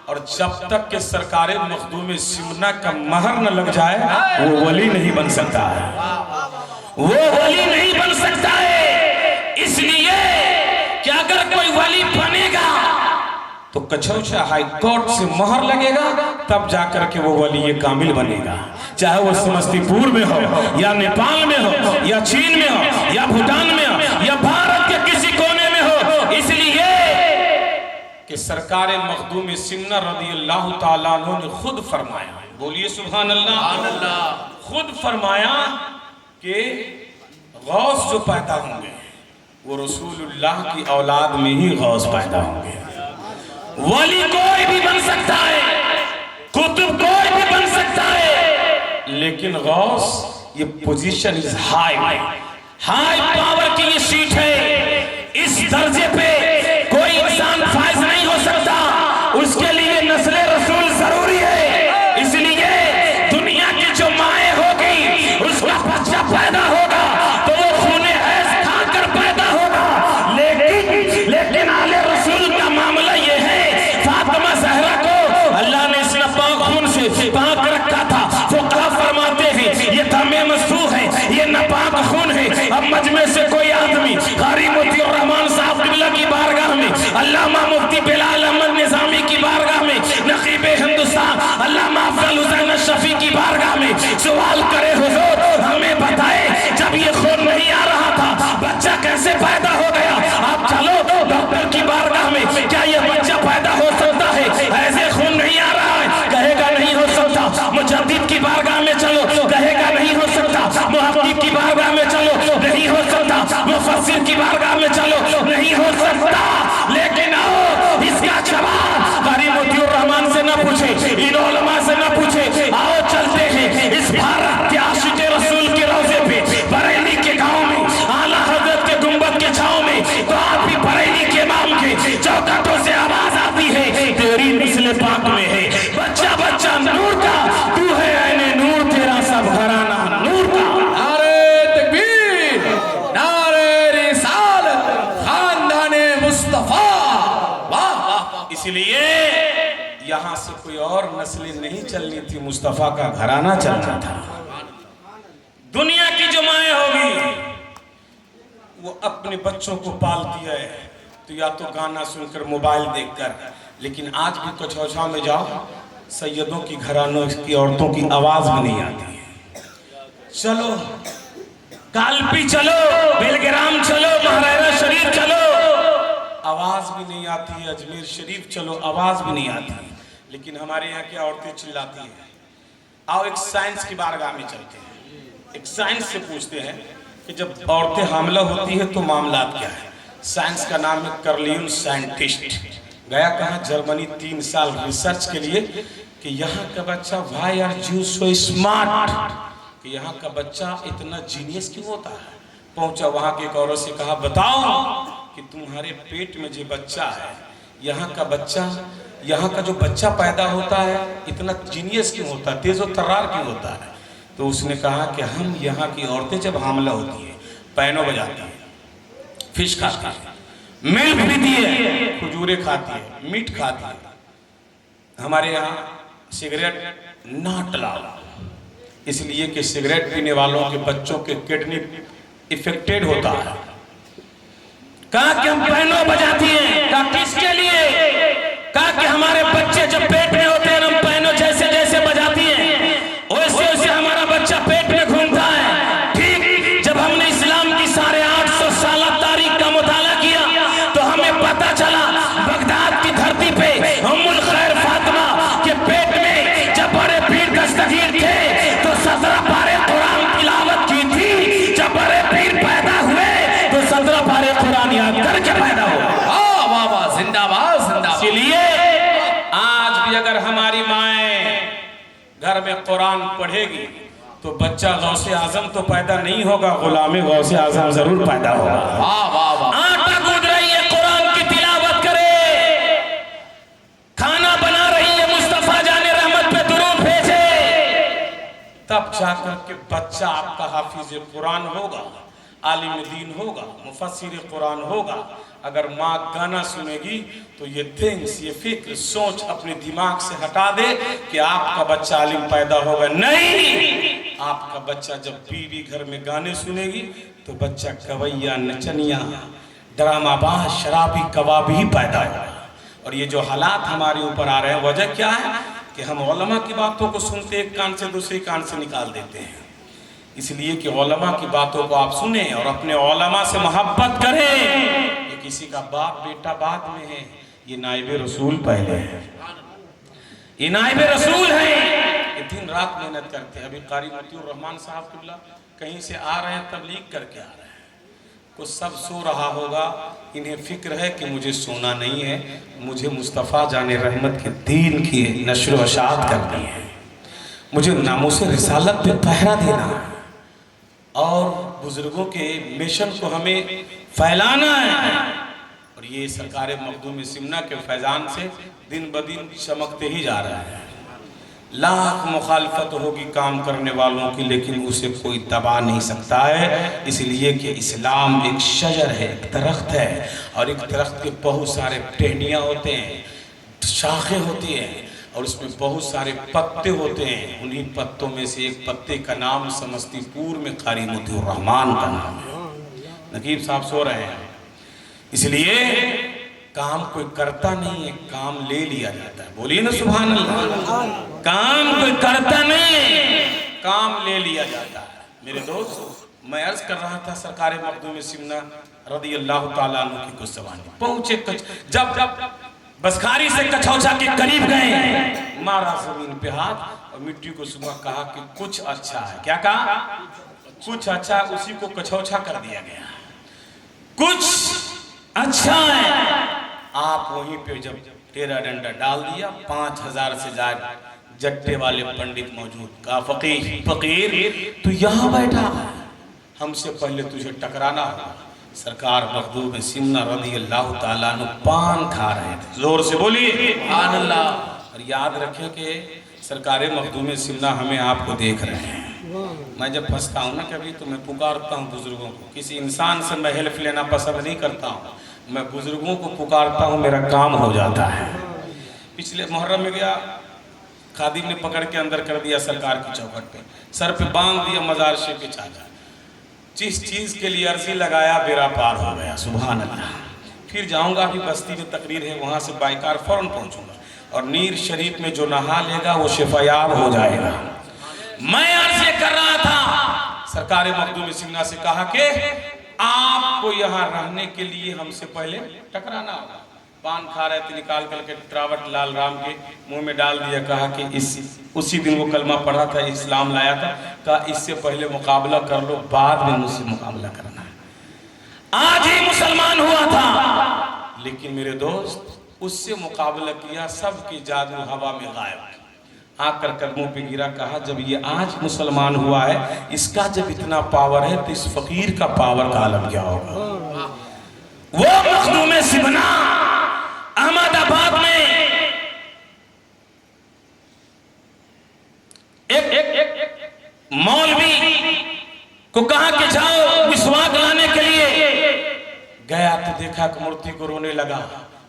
और जब तक के सरकार मखदूम सिमना का महर न लग जाए वो वली नहीं बन सकता है, वो वली नहीं बन सकता है। इसलिए कि अगर कोई वली बनेगा तो कचौचा हाई कोर्ट से मोहर लगेगा, तब जाकर के वो वली कामिल बनेगा। चाहे वो समस्तीपुर में हो या नेपाल में हो या चीन में हो या भूटान में हो या भारत के किसी कोने में हो। इसलिए कि सरकार मखदूम सिमना रज़ी अल्लाह ताला अन्हु ने खुद फरमाया, बोलिए सुभान अल्लाह, खुद फरमाया कि गौस जो पैदा होंगे वो रसूलुल्लाह की औलाद में ही गौस पैदा होंगे। वली कोई भी बन सकता है, कुतुब कोई भी बन सकता है, लेकिन गौस ये position is high, high power की ये सीट है। इस दर्जे पे कोई इंसान फाइज नहीं हो सकता, उसके लिए नस्ल रसूल जरूरी है। इसलिए दुनिया की जो माए होगी उसका बच्चा पैदा होगा तो वो खूने हैज खाकर पैदा होगा। लेकिन आले रसूल का मामला ये है, फातिमा ज़हरा को अल्लाह ने इस नापाक खून से पाक रखा था। फुक़हा फरमाते हैं ये दमे मसूह है, ये नापाक खून है। अब मजमे से कोई आदमी कारी मोतियुर रहमान साहब क़िबला की बारगाह में, अल्लामा मुफ्ती बिलाल अहमद निज़ामी की बारगाह में, नक़ीब हिंदुस्तान अल्लामा अफ़ज़ल हुसैन शफ़ी की बारगाह में सवाल करे, हुज़ूर हमें बताए जब ये खून नहीं आ रहा था बच्चा कैसे पैदा हो गया? आप चलो डॉक्टर की बारगाह में, क्या ये बच्चा पैदा हो सकता है? ऐसे खून नहीं आ रहा है, कहेगा नहीं हो सकता। मुजद्दिद की बारगाह में चलो, कहेगा नहीं हो सकता। मुहक्किक की बारगाह में चलो, नहीं हो सकता। मुफस्सिर की बारगाह में चलो, नहीं हो सकता। लेकिन आओ इसका जवाब कारी मोतियुर रहमान से ना पूछे, इन उलमा से ना पूछे, आओ चलते हैं इस भारत के आशिक़े रसूल के रोज़े पे, बरेली के गांव में, आला हज़रत के गुंबद के छांव में। तो आप भी बरेली के इमाम के चौखटों से आवाज आती है, तेरी नस्ल पाक में है बच्चा बच्चा नूर का, तू है ऐने नूर, तेरा सब घराना नूर का। नारे तकबीर, नारे रिसालत, खानदाने मुस्तफा। वाह वाह। इसलिए यहाँ से कोई और नस्लें नहीं चलनी थी, मुस्तफा का घराना चलना था। दुनिया की जो माएँ होगी वो अपने बच्चों को पालती है तो या तो गाना सुनकर मोबाइल देखकर, लेकिन आज भी कचौचा में जाओ सैयदों की घरानों की औरतों की आवाज भी नहीं आती है। चलो कालपी चलो, बेलग्राम चलो, महाराजा शरीफ चलो, आवाज भी नहीं आती है। अजमेर शरीफ चलो, आवाज भी नहीं आती है। लेकिन हमारे यहाँ की औरतें चिल्लाती हैं। आओ एक साइंस की बारगाह में चलते हैं, एक साइंस से पूछते हैं कि जब औरतें हामला होती है तो मामला क्या है। साइंस का नाम है कर्लियन साइंटिस्ट। गया कहाँ? जर्मनी 3 साल रिसर्च के लिए कि यहाँ का बच्चा why are you so smart, कि यहाँ का बच्चा इतना जीनियस क्यों होता है, पहुंचा, वहां के एक औरत से कहा, बताओ कि तुम्हारे पेट में जो बच्चा है, यहाँ का बच्चा, यहाँ का जो बच्चा पैदा होता है इतना जीनियस क्यों होता है, तेज और तर्रार क्यों होता है? तो उसने कहा कि हम यहाँ की औरतें जब हामला होती है पैनो बजाती है, फिश खाती है, मिल्क पीती है, खजूरें खाती है, मीट खाती है, हमारे यहाँ सिगरेट ना टलाओ, इसलिए कि सिगरेट पीने वालों के बच्चों के किडनी इफेक्टेड होता है। कहा कि हम पैनो बजाती हैं, कहा किसके लिए? कहा कि हमारे बच्चे जब पेट में होते हैं हम पैनो जैसे जैसे बजाती हैं वैसे वैसे हमारा बच्चा पेट में घूमता है। ठीक जब हमने इस्लाम की 850 साल तारीख का मुताला किया तो हमें पता चला बगदाद की धरती पे उम्मुल खैर फातिमा के पेट में जब बड़े पीर दस्तगीर थे तो 17 पारे कुरान तिलावत की थी। जब बड़े पीर पैदा हुए तो 17 पारे कुरान याद करके पैदा हुआ। वाह वाह, जिंदाबाद जिंदाबाद। इसलिए आज भी अगर हमारी माएं घर में कुरान पढ़ेगी तो बच्चा गौसे आजम तो पैदा नहीं होगा, गुलामे गौसे आजम जरूर पैदा होगा। वाह वाह वाह। आटा गूंद रही है कुरान की तिलावत करे, खाना बना रही है मुस्तफा जाने रहमत पे दुरूद भेजे, तब जाकर के बच्चा आपका हाफिज कुरान होगा, आलिम दीन होगा, मुफस्सिर कुरान होगा। अगर माँ गाना सुनेगी तो ये थिंग्स, ये फिक्र, सोच अपने दिमाग से हटा दे कि आपका बच्चा आलिम पैदा होगा। नहीं, आपका बच्चा जब बीवी घर में गाने सुनेगी तो बच्चा कवैया, नचनिया, ड्रामाबाज, शराबी, कबाबी ही पैदा होगा। और ये जो हालात हमारे ऊपर आ रहे हैं, वजह क्या है कि हम उलमा की बातों को सुनते एक कान से दूसरे कान से निकाल देते हैं। इसलिए कि उलमा की बातों को आप सुने और अपने उलमा से मोहब्बत करें। ये किसी का बाप बेटा बाद में है, ये नाइबे रसूल पहले है, ये नाइबे रसूल है, ये दिन रात मेहनत करते हैं। अभी कारी मोतीउर रहमान साहब किबला कहीं से आ रहे हैं, तबलीग करके आ रहे हैं, कुछ सब सो रहा होगा, इन्हें फिक्र है कि मुझे सोना नहीं है, मुझे मुस्तफ़ा जाने रहमत के दीन की नशर व अशाअत करनी है, मुझे नामूसे रिसालत पे पहरा देना है और बुजुर्गों के मिशन को हमें फैलाना है। और ये सरकार मखदूम सिमना के फैजान से दिन ब दिन चमकते ही जा रहा है। लाख मुखालफत होगी काम करने वालों की, लेकिन उसे कोई दबा नहीं सकता है, इसलिए कि इस्लाम एक शजर है, एक दरख्त है, और एक दरख्त के बहुत सारे टहनियाँ होते हैं, शाखें होती हैं, और उसमें बहुत सारे पत्ते होते हैं। उन्हीं पत्तों में से एक पत्ते का नाम समस्तीपुर में कारी मोतीउर रहमान का नाम है। नकीब साहब सो रहे हैं, इसलिए काम कोई करता नहीं है, काम ले लिया जाता है। बोलिए ना सुभान अल्लाह। काम कोई करता नहीं है, काम ले लिया जाता है। मेरे दोस्त, मैं अर्ज कर रहा था सरकार मखदूम सिमना रदी अल्लाह ताला अन्हु की कुछ ज़बानी पहुंचे, जब बसखारी से कछौछा के करीब गए, मारा जमीन पे हाथ और मिट्टी को सुबह कहा कि कुछ अच्छा है। क्या कहा? कुछ अच्छा। उसी को कछौछा कर दिया गया, कुछ अच्छा है। आप वहीं पे जब टेरा डंडा डाल दिया, 5000 से ज्यादा जट्टे वाले पंडित मौजूद, कहा फकीर तो यहाँ बैठा, हमसे पहले तुझे टकराना होगा। सरकार मखदूम सिमना रज़ी अल्लाह ताला अन्हु पान खा रहे थे, जोर से बोलिए सुभान अल्लाह। और याद रखें कि सरकार मखदूम सिमना हमें आपको देख रहे हैं। मैं जब फंसता हूँ ना कभी, तो मैं पुकारता हूँ बुजुर्गों को। किसी इंसान से मैं हेल्प लेना पसंद नहीं करता हूँ, मैं बुजुर्गों को पुकारता हूँ, मेरा काम हो जाता है। पिछले मुहर्रम में गया, खादिम ने पकड़ के अंदर कर दिया सरकार की चौखट पे, सर पे बांध दिया मजार शेख के चाचा। जिस चीज़ के लिए अर्जी लगाया बेड़ा पार हो गया, सुभान अल्लाह। फिर जाऊंगा, अभी बस्ती में तकरीर है, वहाँ से बाइकार फौरन पहुँचूंगा, और नीर शरीफ में जो नहा लेगा वो शिफायाब हो जाएगा। मैं अर्ज कर रहा था, सरकार मखदूम सिमना से कहा कि आपको यहाँ रहने के लिए हमसे पहले टकराना होगा। पान खा रहे थे, निकाल करके त्रावट लाल राम के मुंह में डाल दिया, कहा कि उसी दिन वो कलमा पढ़ा था, इस्लाम लाया था, कहा इससे पहले मुकाबला कर लो, बाद में मुझसे मुकाबला करना है। आज ही मुसलमान हुआ था, लेकिन मेरे दोस्त उससे मुकाबला किया, सबकी जादू हवा में गायब। आकर कदमों पे गिरा, कहा जब ये आज मुसलमान हुआ है, इसका जब इतना पावर है तो इस फकीर का पावर का आलम क्या होगा। वो मखदूम सिबना अहमदाबाद में एक मौलवी को कहा कि जाओ मिसवाक लाने के लिए। गया तो देखा कि मूर्ति को रोने लगा।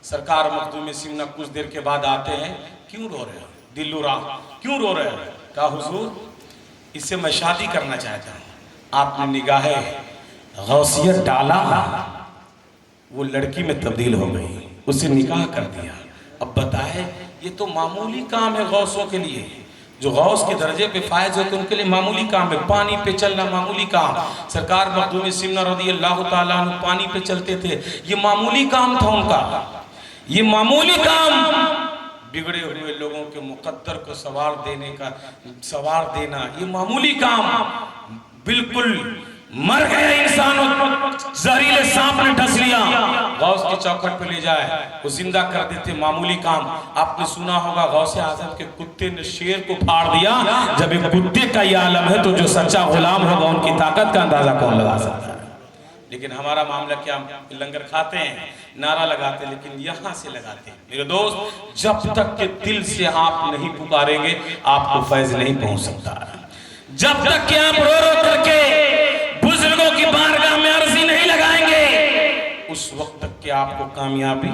सरकार मखदूम सिबना कुछ देर के बाद आते हैं, क्यों रो रहे हो दिल्लू राम, क्यों रो रहे हो? कहा हुजूर इससे मैं शादी करना चाहता हूँ। आपने निगाहे गौसियत डाला, वो लड़की में तब्दील हो गई, उसे निकाह कर दिया। अब बताए ये तो मामूली काम है गौसों के लिए, जो गौस के दर्जे पे फायज होते उनके लिए मामूली काम है। पानी पे चलना मामूली काम। सरकार मखदूम सिबना रज़ियल्लाहु ताला अन्हु पानी पे चलते थे, ये मामूली काम था उनका। ये मामूली काम बिगड़े हुए लोगों के मुकद्दर को सवार देना ये मामूली काम। बिल्कुल मर गया इंसान, जहरीले सांप ने डस लिया, गौस की चौखट पे ले जाए, वो जिंदा कर देते, मामूली काम। आपने सुना होगा गौसे आजम के कुत्ते ने शेर को फाड़ दिया। जब एक कुत्ते का ये आलम है तो जो सच्चा गुलाम होगा उनकी ताकत का अंदाजा कौन लगा सकता है। लेकिन हमारा मामला क्या, लंगर खाते हैं, नारा लगाते हैं, लेकिन यहां से लगाते हैं। मेरे दोस्त, जब तक के दिल से आप नहीं पुकारेंगे आपको फैज नहीं पहुंच सकता। जब तक कि आप रो रो करके बुजुर्गों की बारगाह में अर्जी नहीं लगाएंगे, उस वक्त तक कि आपको कामयाबी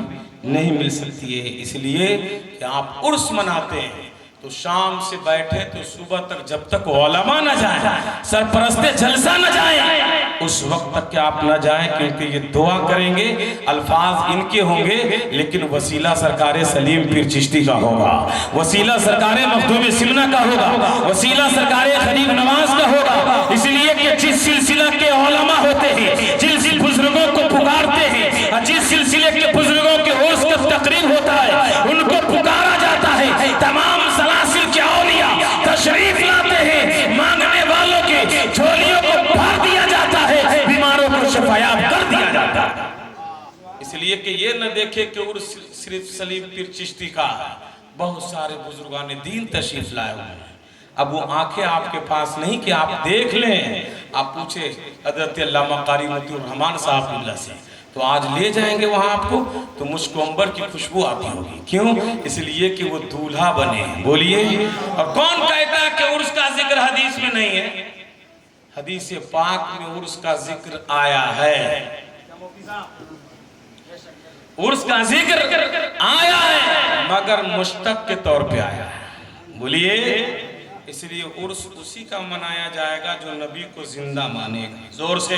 नहीं मिल सकती है। इसलिए कि आप उर्स मनाते हैं तो शाम से बैठे तो सुबह तक, जब तक उलमा न जाए, सरपरस्ते जलसा न जाए, उस वक्त तक कि आप न जाएं, क्योंकि ये दुआ करेंगे, अल्फाज इनके होंगे, लेकिन वसीला सरकारे सलीम पीर चिश्ती का होगा, वसीला सरकारे मखदूम सिबना का होगा, वसीला सरकारे खलीफ नवाज का होगा। इसलिए कि जिस सिलसिला के उलमा होते हैं, जिस बुजुर्गों को पुकारते हैं, जिस सिलसिले के बुजुर्गों के उर्स का तकरीब होता है, उनको पुकारा जाता है। तमाम सलासिल के औलिया तशरीफ लाते हैं, मांगने वालों के झोलियों को भर दिया जाता है, बीमारों को शफायाब कर दिया जाता है। इसलिए कि ये न देखे कि उर्स सिर्फ सलीम पीर चिश्ती का, बहुत सारे बुजुर्गान ने दीन तशरीफ लाए हुए हैं। अब वो आंखें आपके पास नहीं कि आप देख लें, आप पूछे हजरत अल्लामा कारी मोती रहमान साहब से, तो आज ले जाएंगे वहां आपको, तो मुश्क अंबर की खुशबू आती होगी। क्यों? इसलिए कि वो दूल्हा बने। बोलिए। और कौन कहता है कि उर्स का जिक्र हदीस में नहीं है? हदीस पाक में उर्स का जिक्र आया है, उर्स का जिक्र आया है, मगर मुश्तक के तौर पे आया है। बोलिए। इसलिए उर्स उसी का मनाया जाएगा जो नबी को जिंदा मानेगा। जोर से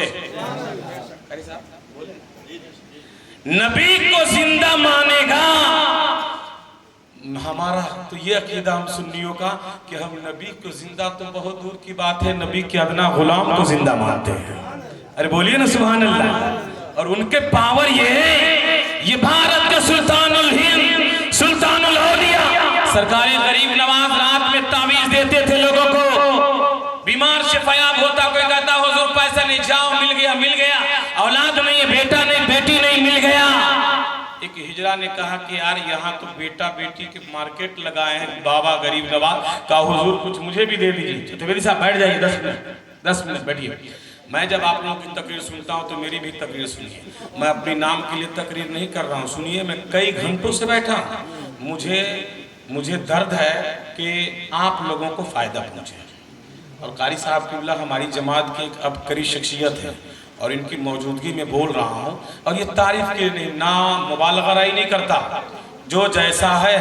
नबी को जिंदा मानेगा। हमारा तो ये अकीदा हम सुन्नियों का कि हम नबी को जिंदा तो बहुत दूर की बात है, नबी के अदना गुलाम को जिंदा मानते हैं। अरे बोलिए ना सुभान अल्लाह। और उनके पावर ये है, ये भारत के सुल्तानुल हिंद, सुल्तानुल औलिया सरकारे गरीब नवाज रात में तावीज देते थे लोगों को। बीमार शिफायाब होता, कोई कहता हुजूर पैसा नहीं, जाओ मिल गया, मिल गया, औलाद नहीं है, बेटा नहीं, बेटी नहीं, मिल गया। एक हिजरा ने कहा कि यार यहाँ तो बेटा बेटी के मार्केट लगाए हैं बाबा गरीब नवाज का, हुजूर कुछ मुझे भी दे दीजिए। त्रिवेदी साहब बैठ जाइए, 10 मिनट बैठिए। मैं जब आप लोगों की तकरीर सुनता हूँ तो मेरी भी तकरीर सुनिए। मैं अपने नाम के लिए तकरीर नहीं कर रहा हूँ, सुनिए। मैं कई घंटों से बैठा हूँ, मुझे दर्द है कि आप लोगों को फायदा पहुँचे। और कारी साहब किबला हमारी जमात की एक अबकरी शख्सियत है और इनकी मौजूदगी में बोल रहा हूँ। और ये तारीफ के लिए ना मुबालगराई नहीं करता, जो जैसा है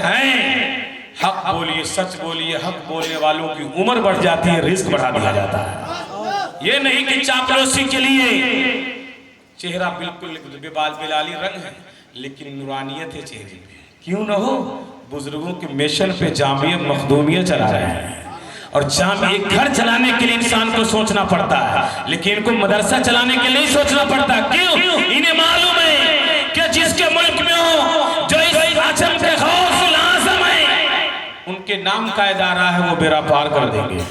हक बोलिए, सच बोलिए। हक बोलने वालों की उम्र बढ़ जाती है, रिस्क बढ़ा दिया जाता है। ये नहीं कि चापलूसी के लिए। चेहरा बिल्कुल बेबाल बिलाली रंग है, लेकिन नूरानियत है चेहरे पे। क्यों न हो? बुजुर्गों के मिशन पे जामिया मखदूमिया चला रहे हैं। और एक घर चलाने के लिए इंसान को सोचना पड़ता है, लेकिन इनको मदरसा चलाने के लिए सोचना पड़ता। क्यों? इन्हें मालूम है कि जिसके मुल्क में हो, जो इस आजम के गौसुल आज़म है, उनके नाम का इदारा है, वो बेड़ा पार कर देंगे।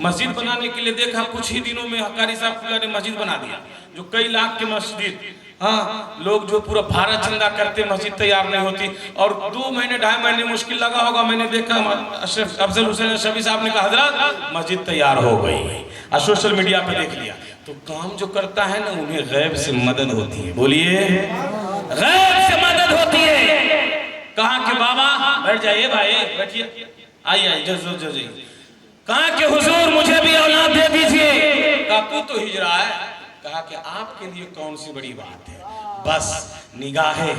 मस्जिद बनाने के लिए देखा, कुछ ही दिनों में कारी साहब ने मस्जिद बना दिया, जो कई लाख की मस्जिद हाँ, लोग जो पूरा भारत चंदा करते मस्जिद तैयार नहीं होती, और 2 महीने 2.5 महीने मुश्किल लगा होगा। मैंने देखा अफजल हुसैन शफी साहब ने कहा हजरत मस्जिद तैयार हो गई, और सोशल मीडिया पे देख लिया। तो काम जो करता है ना, उन्हें गैब से मदद होती है। बोलिए, गैब से मदद होती है। कहा कि बाबा बैठ जाइए, भाई बैठिए, आइए जो कहा कि हुजूर मुझे भी औलाद दे दीजिए। कहा तू तो हिजरा है। कहा कि आपके लिए कौन सी बड़ी बात है, बस निगाहे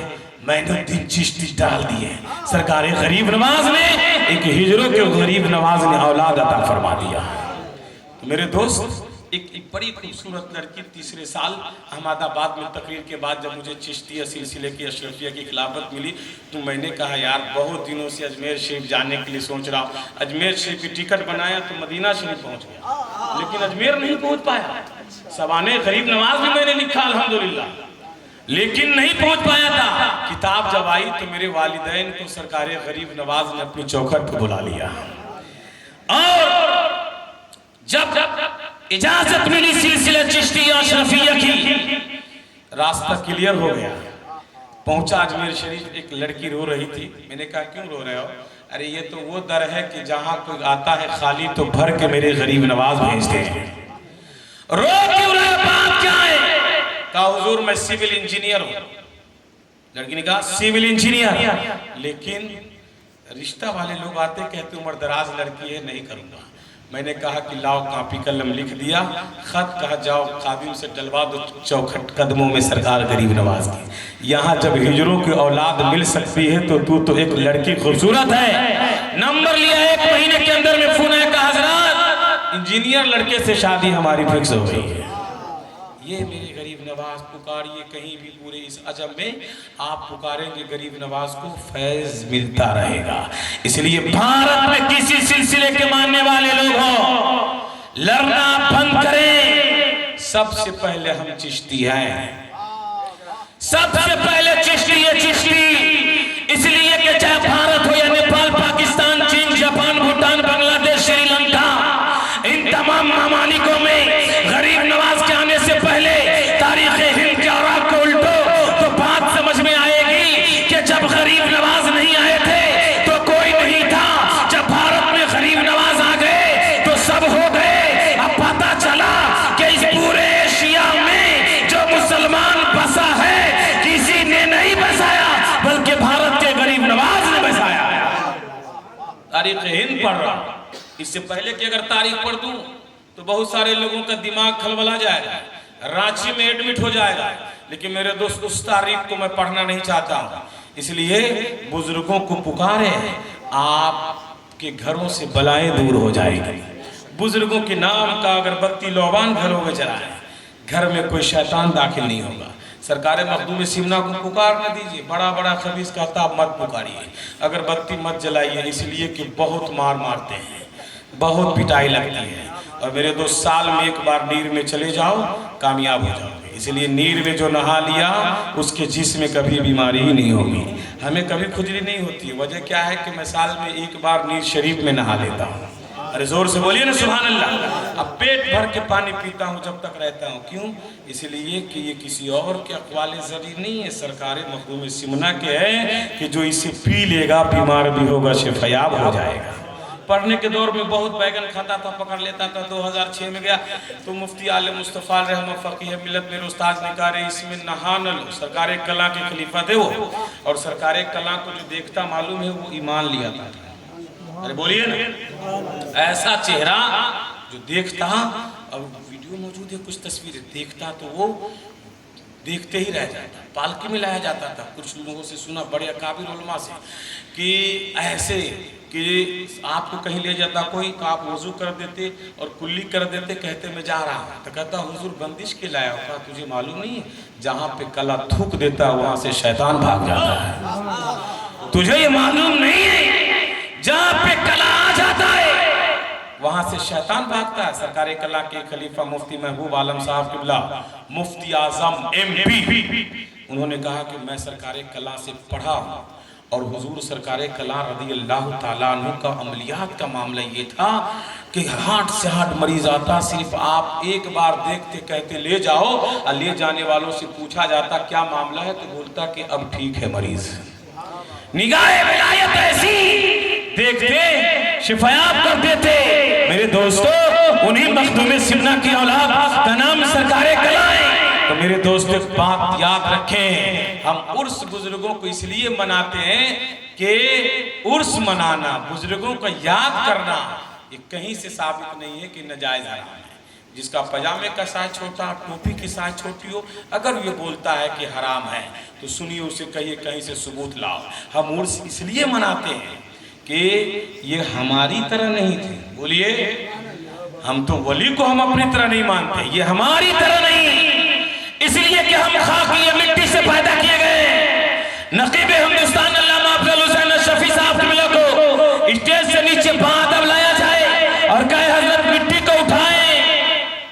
मैनुद्दीन चिश्ती डाल दिए। सरकार गरीब नवाज ने एक हिजरों के गरीब नवाज ने औलाद अता फरमा दिया। तो मेरे दोस्त, एक बड़ी खूबसूरत लड़की 3रे साल अहमदाबाद में तकरीर के बाद जब मुझे चिश्तिया सिलसिले की अशरफिया की खिलाफत मिली, तो मैंने कहा यार बहुत दिनों से अजमेर शरीफ जाने के लिए सोच रहा हूँ। अजमेर शरीफ की टिकट बनाया तो मदीना शरीफ पहुँच गया, लेकिन अजमेर नहीं पहुँच पाया। सवाने गरीब नवाज भी मैंने लिखा अल्हम्दुलिल्लाह, लेकिन नहीं पहुँच पाया था। किताब जब आई तो मेरे वालिदैन को सरकार गरीब नवाज ने अपनी चौखट पर बुला लिया, और जब इजाजत मिली सिलसिले चिश्तिया अशरफिया की, रास्ता क्लियर हो गया। पहुंचा अजमेर शरीफ, एक लड़की रो रही थी। मैंने कहा क्यों रो रहे हो? अरे ये तो वो दर है कि जहां कोई आता है खाली तो भर के मेरे गरीब नवाज भेजते हैं। रो क्यों रहे, बात क्या है? कहा हुजूर मैं सिविल इंजीनियर हूं। लड़की ने कहा सिविल इंजीनियर, लेकिन रिश्ता वाले लोग आते कहते उम्र दराज लड़की है, नहीं करूंगा। मैंने कहा कि लाओ कापी कलम, लिख दिया खत, कहा जाओ खादिम से डलवा दो चौखट कदमों में सरकार गरीब नवाज की। यहाँ जब हिजरों की औलाद मिल सकती है तो तू तो एक लड़की खूबसूरत है। नंबर लिया, 1 महीने के अंदर में फोन आया, कहा हजरत इंजीनियर लड़के से शादी हमारी फिक्स हो गई है। ये मेरे गरीब नवाज पुकारिए कहीं भी पूरे इस अजब में, आप पुकारेंगे गरीब नवाज को, फैज मिलता रहेगा। इसलिए भारत में किसी सिलसिले के मानने वाले लोग हो, लड़ना बंद करें। सबसे पहले हम चिश्ती हैं, सबसे पहले चिश्ती है चिश्ती। इसलिए कि चाहे भारत हो या नेपाल, पाकिस्तान, चीन, जापान, भूटान, बांग्लादेश, श्रीलंका, इन तमाम मामालिकों में गरीब नवाज के आने से पहले तारीख हिंद के औराक को उल्टो तो बात समझ में आएगी कि जब गरीब नवाज नहीं आए थे तो कोई नहीं था, जब भारत में गरीब नवाज आ गए तो सब हो गए। अब पता चला कि इस पूरे एशिया में जो मुसलमान बसा है किसी ने नहीं बसाया, बल्कि भारत के गरीब नवाज ने बसाया। तारीख हिंद पढ़ रहा, इससे पहले कि अगर तारीख पढ़ दूं तो बहुत सारे लोगों का दिमाग खलबला जाएगा, रांची में एडमिट हो जाएगा। लेकिन मेरे दोस्त उस तारीख को मैं पढ़ना नहीं चाहता हूं, इसलिए बुजुर्गों को पुकारे, आपके घरों से बलाएं दूर हो जाएगी। बुजुर्गों के नाम का अगरबत्ती लोबान घरों में जलाए, घर में कोई शैतान दाखिल नहीं होगा। सरकार मखदूम सिमना को पुकार न दीजिए, बड़ा बड़ा खबीस कहता मत पुकारिए, अगरबत्ती मत जलाइए, इसलिए कि बहुत मार मारते हैं, बहुत पिटाई लगती है। और मेरे दोस्त साल में 1 बार नीर में चले जाओ, कामयाब हो जाओगे। इसलिए नीर में जो नहा लिया उसके जिस्म में कभी बीमारी ही नहीं होगी। हमें कभी खुजली नहीं होती है, वजह क्या है कि मैं साल में 1 बार नीर शरीफ में नहा लेता हूँ। अरे जोर से बोलिए ना सुभान अल्लाह। अब पेट भर के पानी पीता हूँ जब तक रहता हूँ, क्यों? इसलिए कि ये किसी और के अक़वाले ज़री नहीं है, सरकार मखदूम सिमना के है कि जो इसे पी लेगा बीमार भी होगा, शिफायाब हो जाएगा। पढ़ने के दौर में बहुत बैगन खाता था, पकड़ लेता था। 2006 में गया तो मुफ्ती आले मुस्तफ़ा रहमत फ़क़ीह मिल्लत मेरे उस्ताद ने कहा रे इसमें नहा न लो। सरकार कला के खलीफा थे वो, और सरकार कला को जो देखता मालूम है वो ईमान लिया था। अरे बोलिए ना, ऐसा चेहरा जो देखता, अब वीडियो मौजूद है, कुछ तस्वीरें देखता तो वो देखते ही रह जाता। पालकी में लाया जाता था, कुछ लोगों से सुना, बड़े अकाबिर उलमा से, कि ऐसे कि आपको कहीं ले जाता कोई, तो आप वजू कर देते और कुल्ली कर देते, कहते मैं जा रहा हूँ, तो कहता हुजूर बंदिश के लाया होगा, तुझे मालूम नहीं है जहाँ पे कला थूक देता वहाँ से शैतान भाग जाता है। तुझे ये मालूम नहीं है जहाँ पे कला आ जाता है वहां से शैतान भागता है। सरकार कला के खलीफा मुफ्ती महबूब आलम साहब किबला, मुफ्ती आजम MP, उन्होंने कहा कि मैं सरकार कला से पढ़ा हूँ और हुजूर सरकार कला रज़ी अल्लाह ताला अन्हु का अमलियात का मामला ये था कि हार्ट से हार्ट मरीज आता, सिर्फ आप एक बार देखते कहते ले जाओ, और ले जाने वालों से पूछा जाता क्या मामला है, तो बोलता कि अब ठीक है मरीज। निगाहे विलायत ऐसी, देखते शिफायात कर देते। मेरे दोस्तों, उन्हीं मखदूम सिन्ना की औलाद का नाम सरकारे कला है। तो मेरे दोस्त एक बात याद रखें, हम उर्स बुजुर्गों को इसलिए मनाते हैं कि उर्स मनाना, बुजुर्गों को याद करना, ये कहीं से साबित नहीं है कि नाजायज हराम है। जिसका पजामे का साइज छोटा, टोपी की साइज छोटी हो, अगर ये बोलता है कि हराम है तो सुनिए, उसे कहिए कहीं से सबूत लाओ। हम उर्स इसलिए मनाते हैं कि ये हमारी तरह नहीं थे। बोलिए, हम तो वली को हम अपनी तरह नहीं मानते, ये हमारी तरह नहीं, इसलिए कि हम खाकी मिट्टी से पैदा किए गए। नकीबे हिंदुस्तान अल्लामा अफजल हुसैन शफी साहब को स्टेज से नीचे बांध लाया जाए और कहे हजरत मिट्टी को उठाएं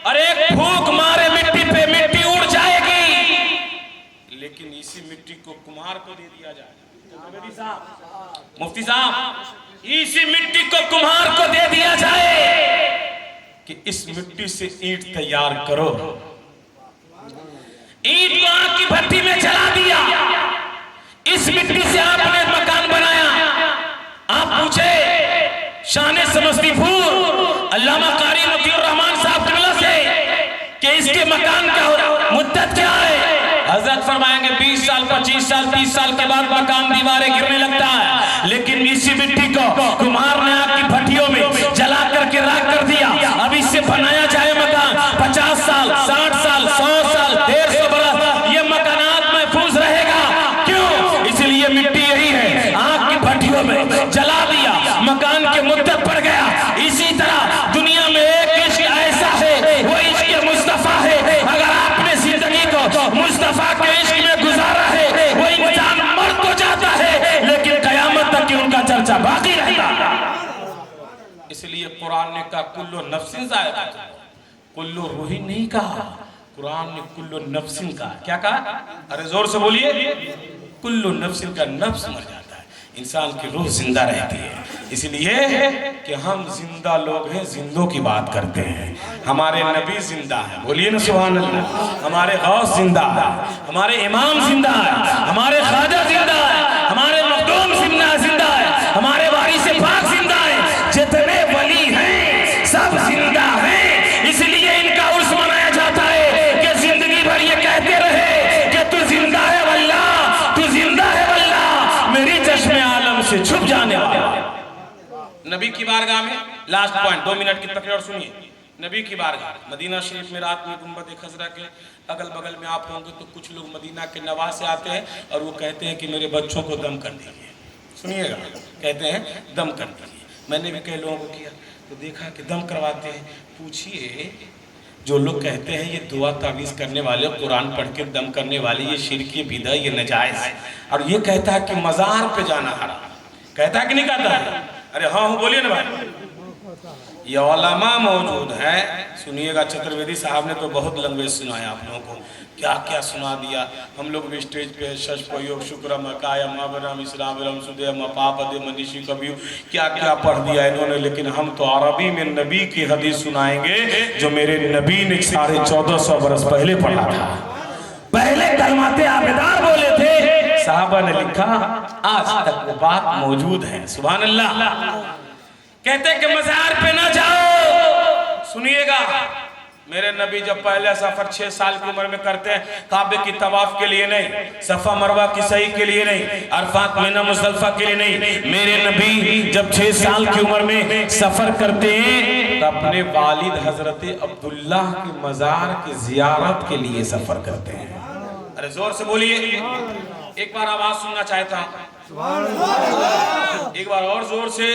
और एक फूंक मारे मिट्टी पे, मिट्टी उड़ जाएगी। लेकिन इसी मिट्टी को कुम्हार को दे दिया जाए, मुफ्ती साहब, इसी मिट्टी को कुम्हार को दे दिया जाए कि इस मिट्टी से ईंट तैयार करो। ईंट को आग की भट्टी में जला दिया, इस मिट्टी से आपने मकान बनाया। आप पूछे शान समस्तीपुर अल्लामा कारी मतीउर रहमान साहब से कि इसके मकान का मुद्दत क्या है? हजरत फरमाएंगे 20 साल, 25 साल, 30 साल के बाद मकान दीवारें गिरने लगता है। लेकिन इसी मिट्टी को कुम्हार ने आग की भट्टियों में जला करके राख कर दिया। अब इससे बनाया जाए मकान 50 साल, 60 साल, 100 साल, 150 बरस, ये मकानात महफूज रहेगा। क्यों? इसलिए मिट्टी यही है, आग की भट्टियों में जला दिया, मकान के मुद्दत पड़ गया। इसी तरह दुनिया में एक इश्क ऐसा है, वो इश्क मुस्तफा है। अगर आपने जिंदगी को मुस्तफा के इश्क में गुजारा है, वो इंसान मर तो जाता है, लेकिन कयामत तक की उनका चर्चा बाकी रहेगा। इसलिए कुरान ने कहा कुल्लु नफ्सिन ज़ाइक़ातुल मौत, कुल्लु रूही नहीं कहा, कुरान ने कुल्लु नफ्सिन कहा। क्या कहा? अरे जोर से बोलिए, कुल्लु नफ्सिन का नफ्स मर जाता है, इंसान की रूह जिंदा रहती है। इसलिए कि हम जिंदा लोग हैं, जिंदों की बात करते हैं। हमारे नबी जिंदा है, बोलिए ना सुभान अल्लाह। हमारे गौस जिंदा है, हमारे इमाम जिंदा है, हमारे ख्वाजा जिंदा है, हमारे मखदूम जिंदा है, हमारे वारिस पाक जिंदा है। जितने वली हैं सब जिंदा हैं। इसलिए इनका उर्स मनाया जाता है कि जिंदगी भर ये कहते रहे कि तू जिंदा है वल्लाह, तू जिंदा है वल्लाह, मेरी चश्मे आलम से छुप जाने वाला। नबी की बारगाह में लास्ट पॉइंट, 2 मिनट की तकरीर और सुनिए। नबी की बारगाह मदीना शरीफ में रात में गुंबद खजरा के अगल बगल में आप होंगे तो कुछ लोग मदीना के नवा से आते हैं और वो कहते हैं कि मेरे बच्चों को दम कर दीजिए। सुनिएगा, कहते हैं दम कर दीजिए। मैंने भी कई लोगों को किया तो देखा कि दम करवाते हैं। पूछिए, जो लोग कहते हैं ये दुआ तावीज़ करने वाले, कुरान पढ़ के दम करने वाले, ये शिरक, ये बिदअत, ये नाजायज़ है, और ये कहता है कि मज़ार पे जाना हराम, कहता है कि नहीं कहता है? अरे हाँ हाँ बोलिए ना भाई। ये उलमा मौजूद है, सुनिएगा। चतुर्वेदी साहब ने तो बहुत लंग्वेज सुनाया आप लोगों को, क्या क्या सुना दिया। हम लोग भी स्टेज पे शश प्रयोग शुक्र मकायम अबरम इस्लाम सुदे मपापद मनीषी कभी क्या क्या पढ़ दिया इन्होंने। लेकिन हम तो अरबी में नबी की हदीस सुनाएंगे जो मेरे नबी ने 1450 बरस पहले पढ़ा था। पहले कलमाते आबेदार बोले थे, साहबा ने लिखा, आज तक वो बात मौजूद है। सुभान अल्लाह। कहते कि मज़ार पे ना जाओ। सुनिएगा, मेरे नबी जब पहले सफर 6 साल की उम्र में करते हैं, काबे की तवाफ के लिए नहीं, सफा मरवा की सही के लिए नहीं, अरफात मिना मुज़दलिफा के लिए नहीं। मेरे नबी जब 6 साल की उम्र में सफर करते हैं तो अपने वालिद हजरत अब्दुल्ला की मज़ार की जियारत के लिए सफर करते हैं। अरे जोर से बोलिए, एक बार आवाज सुनना चाहता हूं, एक बार और जोर से,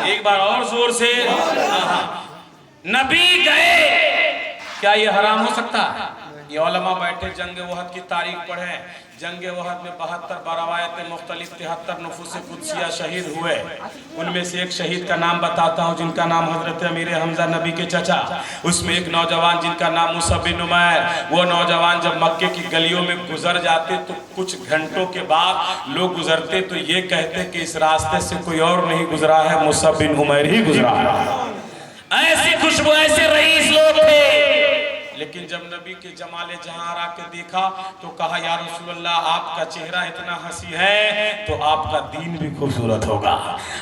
एक बार और जोर से। नबी गए, क्या ये हराम हो सकता है? ये उलमा बैठे जंग वहद की तारीख पढ़े। जंग वहद में 72 बरवायत मुख्तलिफ 73 नफूस कुदसिया शहीद हुए। उनमें से एक शहीद का नाम बताता हूँ जिनका नाम हजरत अमीर हमजा नबी के चचा। उसमें एक नौजवान जिनका नाम मुसअब बिन उमैर। वो नौजवान जब मक्के की गलियों में गुजर जाते तो कुछ घंटों के बाद लोग गुजरते तो ये कहते कि इस रास्ते से कोई और नहीं गुजरा है, मुसअब बिन उमैर ही गुजरा है। ऐसी खुशबू, ऐसे रईस लोग थे। लेकिन जब नबी के जमाले जहां आके देखा तो कहा या रसूलल्लाह आपका चेहरा इतना हंसी है तो आपका दीन भी खूबसूरत होगा,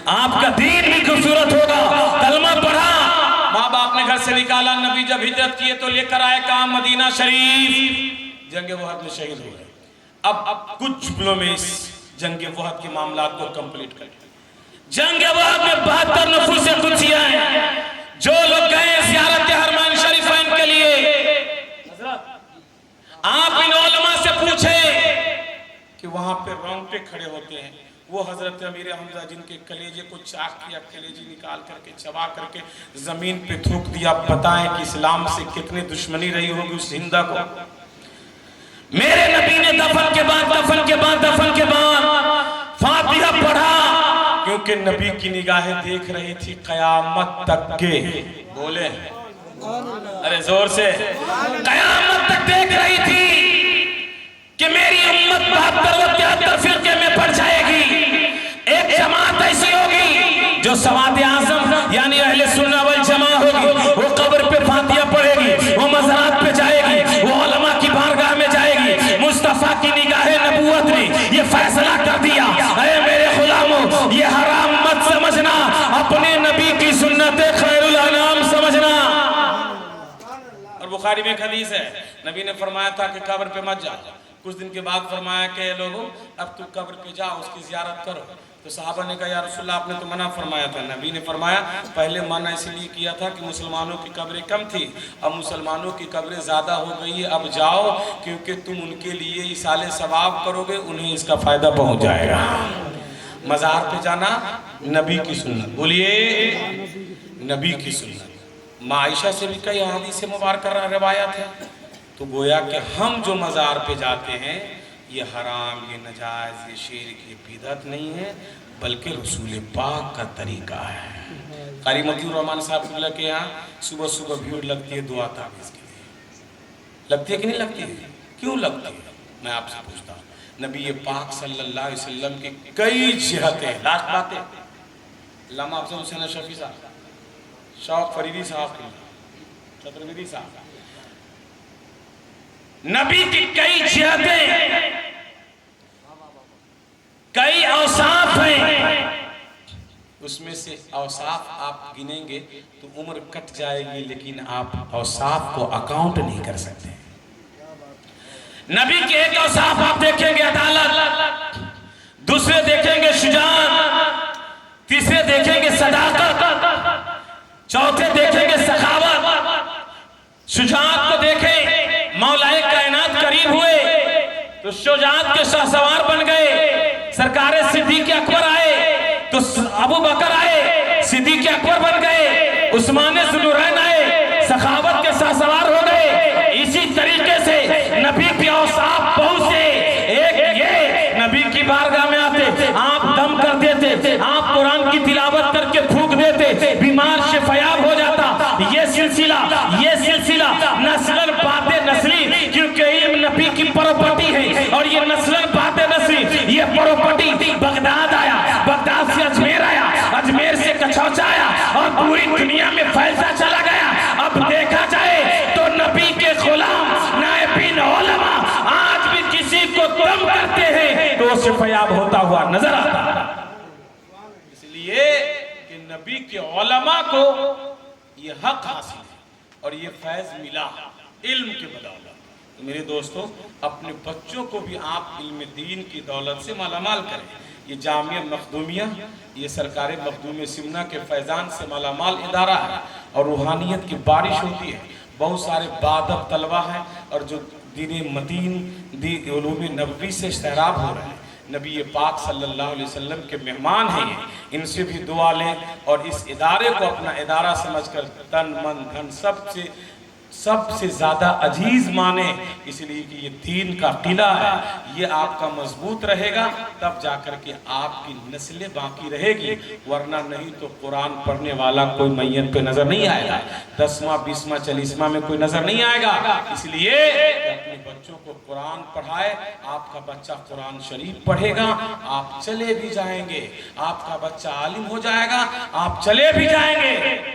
आपका दीन भी खूबसूरत होगा। कलमा पढ़ा, माँ बाप ने घर से निकाला। नबी जब हिजरत किए तो लेकर आए काम मदीना शरीफ। जंग वहद में शहीद हुए। अब कुछ जुमलों में इस जंग वहद के मामला को कंप्लीट कर। जंग वहद में 72 नफूस कुदसिया हैं। जो लोग गए ज़ियारत हरमैन शरीफैन के लिए, आप इन उलमा से पूछे कि वहां पे रोंगटे खड़े होते हैं। वो हजरत अमीर हमजा जिनके कलेजे को चाक किया, कलेजे निकाल करके चबा करके जमीन पे थूक दिया। बताएं कि इस्लाम से कितनी दुश्मनी रही होगी उस हिंदा को। मेरे नबी ने दफन के बाद फातिहा पढ़ा, क्योंकि नबी की निगाहें देख रही थी कयामत तक के। बोले अरे जोर से, कयामत तक देख रही थी कि मेरी उम्मत 72 फिरके में पड़ जाएगी। एक जमात ऐसी होगी जो सवाद आज़म यानी अहले सुन्नत वल जमा होगी। वो कब्र पे फातिहा पढ़ेगी, वो मज़ारात पे जाएगी, वो उलमा की बारगाह में जाएगी। मुस्तफा की निगाहे नबूवत ने ये फैसला कर दिया, अरे मेरे गुलामों ये हराम मत समझना, अपने नबी की सुन्नत खैरुल अनाम समझना। और बुखारी में एक हदीस है, नबी ने फरमाया था कि कब्र पे मत जाओ। कुछ दिन के बाद फरमाया कि लोगों अब तू कब्र पे जाओ, उसकी ज़ियारत करो। तो सहाबा ने कहा या रसूलल्लाह आपने तो मना फरमाया था। नबी ने फरमाया पहले मना इसलिए किया था कि मुसलमानों की कब्रें कम थी, अब मुसलमानों की कब्रें ज़्यादा हो गई है, अब जाओ क्योंकि तुम उनके लिए इसाले सवाब करोगे, उन्हें इसका फ़ायदा पहुँच जाएगा। मज़ार पे जाना नबी की सुन्नत। बोलिए नबी की सुन्नत। माँ आयशा से भी कई हदीस मुबारक रिवायत है। तो गोया कि हम जो मज़ार पे जाते हैं ये हराम, ये नजायज़, ये शेर की बिदअत नहीं है, बल्कि रसूल पाक का तरीका है। कारी मतीउर रहमान साहब के यहाँ सुबह सुबह भीड़ लगती है दुआ तावीज़ के लिए। लगती है कि नहीं लगती है? क्यों लगती है? मैं आपसे पूछता हूँ। नबी पाक सल्लल्लाहु अलैहि वसल्लम की कई जिहतें, लास्ट बातें, अल्लामा अफजल हुसैन शफी साहब, शौक फरीदी साहब, चतुर्वेदी साहब, नबी की कई जिहतें, कई औसाफ हैं। उसमें से औसाफ आप गिनेंगे तो उम्र कट जाएगी, लेकिन आप औसाफ को अकाउंट नहीं कर सकते। नबी के एक औसाफ आप देखेंगे अदालत, दूसरे देखेंगे शुजाअत, तीसरे देखेंगे सदाकत, चौथे देखेंगे सखावत। शुजाअत को देखें, मौलाए कायनात करीब हुए तो शुजाअत के शाहसवार बन गए। सरकारे सिद्दीक़ अकबर आए तो अबू बकर आए, सिद्दीक़ अकबर बन गए। उस्मान ज़ुनूरैन आए, सखावत के शाहसवार हो गए। इसी तरीके से नबी के औसाफ बहुत से। एक ये नबी की बारगाह में आते, आप दम कर देते, आप कुरान की तिलावत करके फूंक देते, बीमार शिफायाब हो जाता। ये सिलसिला नस्लन बातें नस्ली, क्योंकि इल्म नबी की प्रॉपर्टी है और ये नस्लन बातें नस्ली, ये प्रॉपर्टी बगदाद आया, बगदाद से अजमेर आया, अजमेर से कछौचा आया और पूरी दुनिया में फैलता चला गया। अब देखा जाए तो नबी के गुलाम नायबीन उलमा आज भी किसी को दम करते हैं तो शिफायाब होता हुआ नजर आता है। इसलिए कि नबी के उलमा को ये हक हासिल है और ये फैज मिला इल्म के बदौलत। तो मेरे दोस्तों, अपने बच्चों को भी आप इल्म दीन की दौलत से मालामाल करें। ये जामिया मखदूमिया, ये सरकार मखदूम सिमना के फैज़ान से मालामाल इदारा है और रूहानियत की बारिश होती है। बहुत सारे बादब तलबा हैं और जो दीन मतीन उलूम नबवी से सैराब हो रहे हैं। नबी पाक सल्लल्लाहु अलैहि वसल्लम के मेहमान हैं ये, इनसे भी दुआ लें और इस इदारे को अपना इदारा समझकर तन मन धन सब से सबसे ज्यादा अजीज माने, इसलिए कि ये दीन का किला है, ये आपका मजबूत रहेगा तब जाकर के आपकी नस्लें बाकी रहेगी, वरना नहीं तो कुरान पढ़ने वाला कोई मैयत पे नजर नहीं आएगा, 10वां 20वां 40वां में कोई नजर नहीं आएगा। इसलिए अपने बच्चों को कुरान पढ़ाए, आपका बच्चा कुरान शरीफ पढ़ेगा, आप चले भी जाएंगे, आपका बच्चा आलिम हो जाएगा, आप चले भी जाएंगे।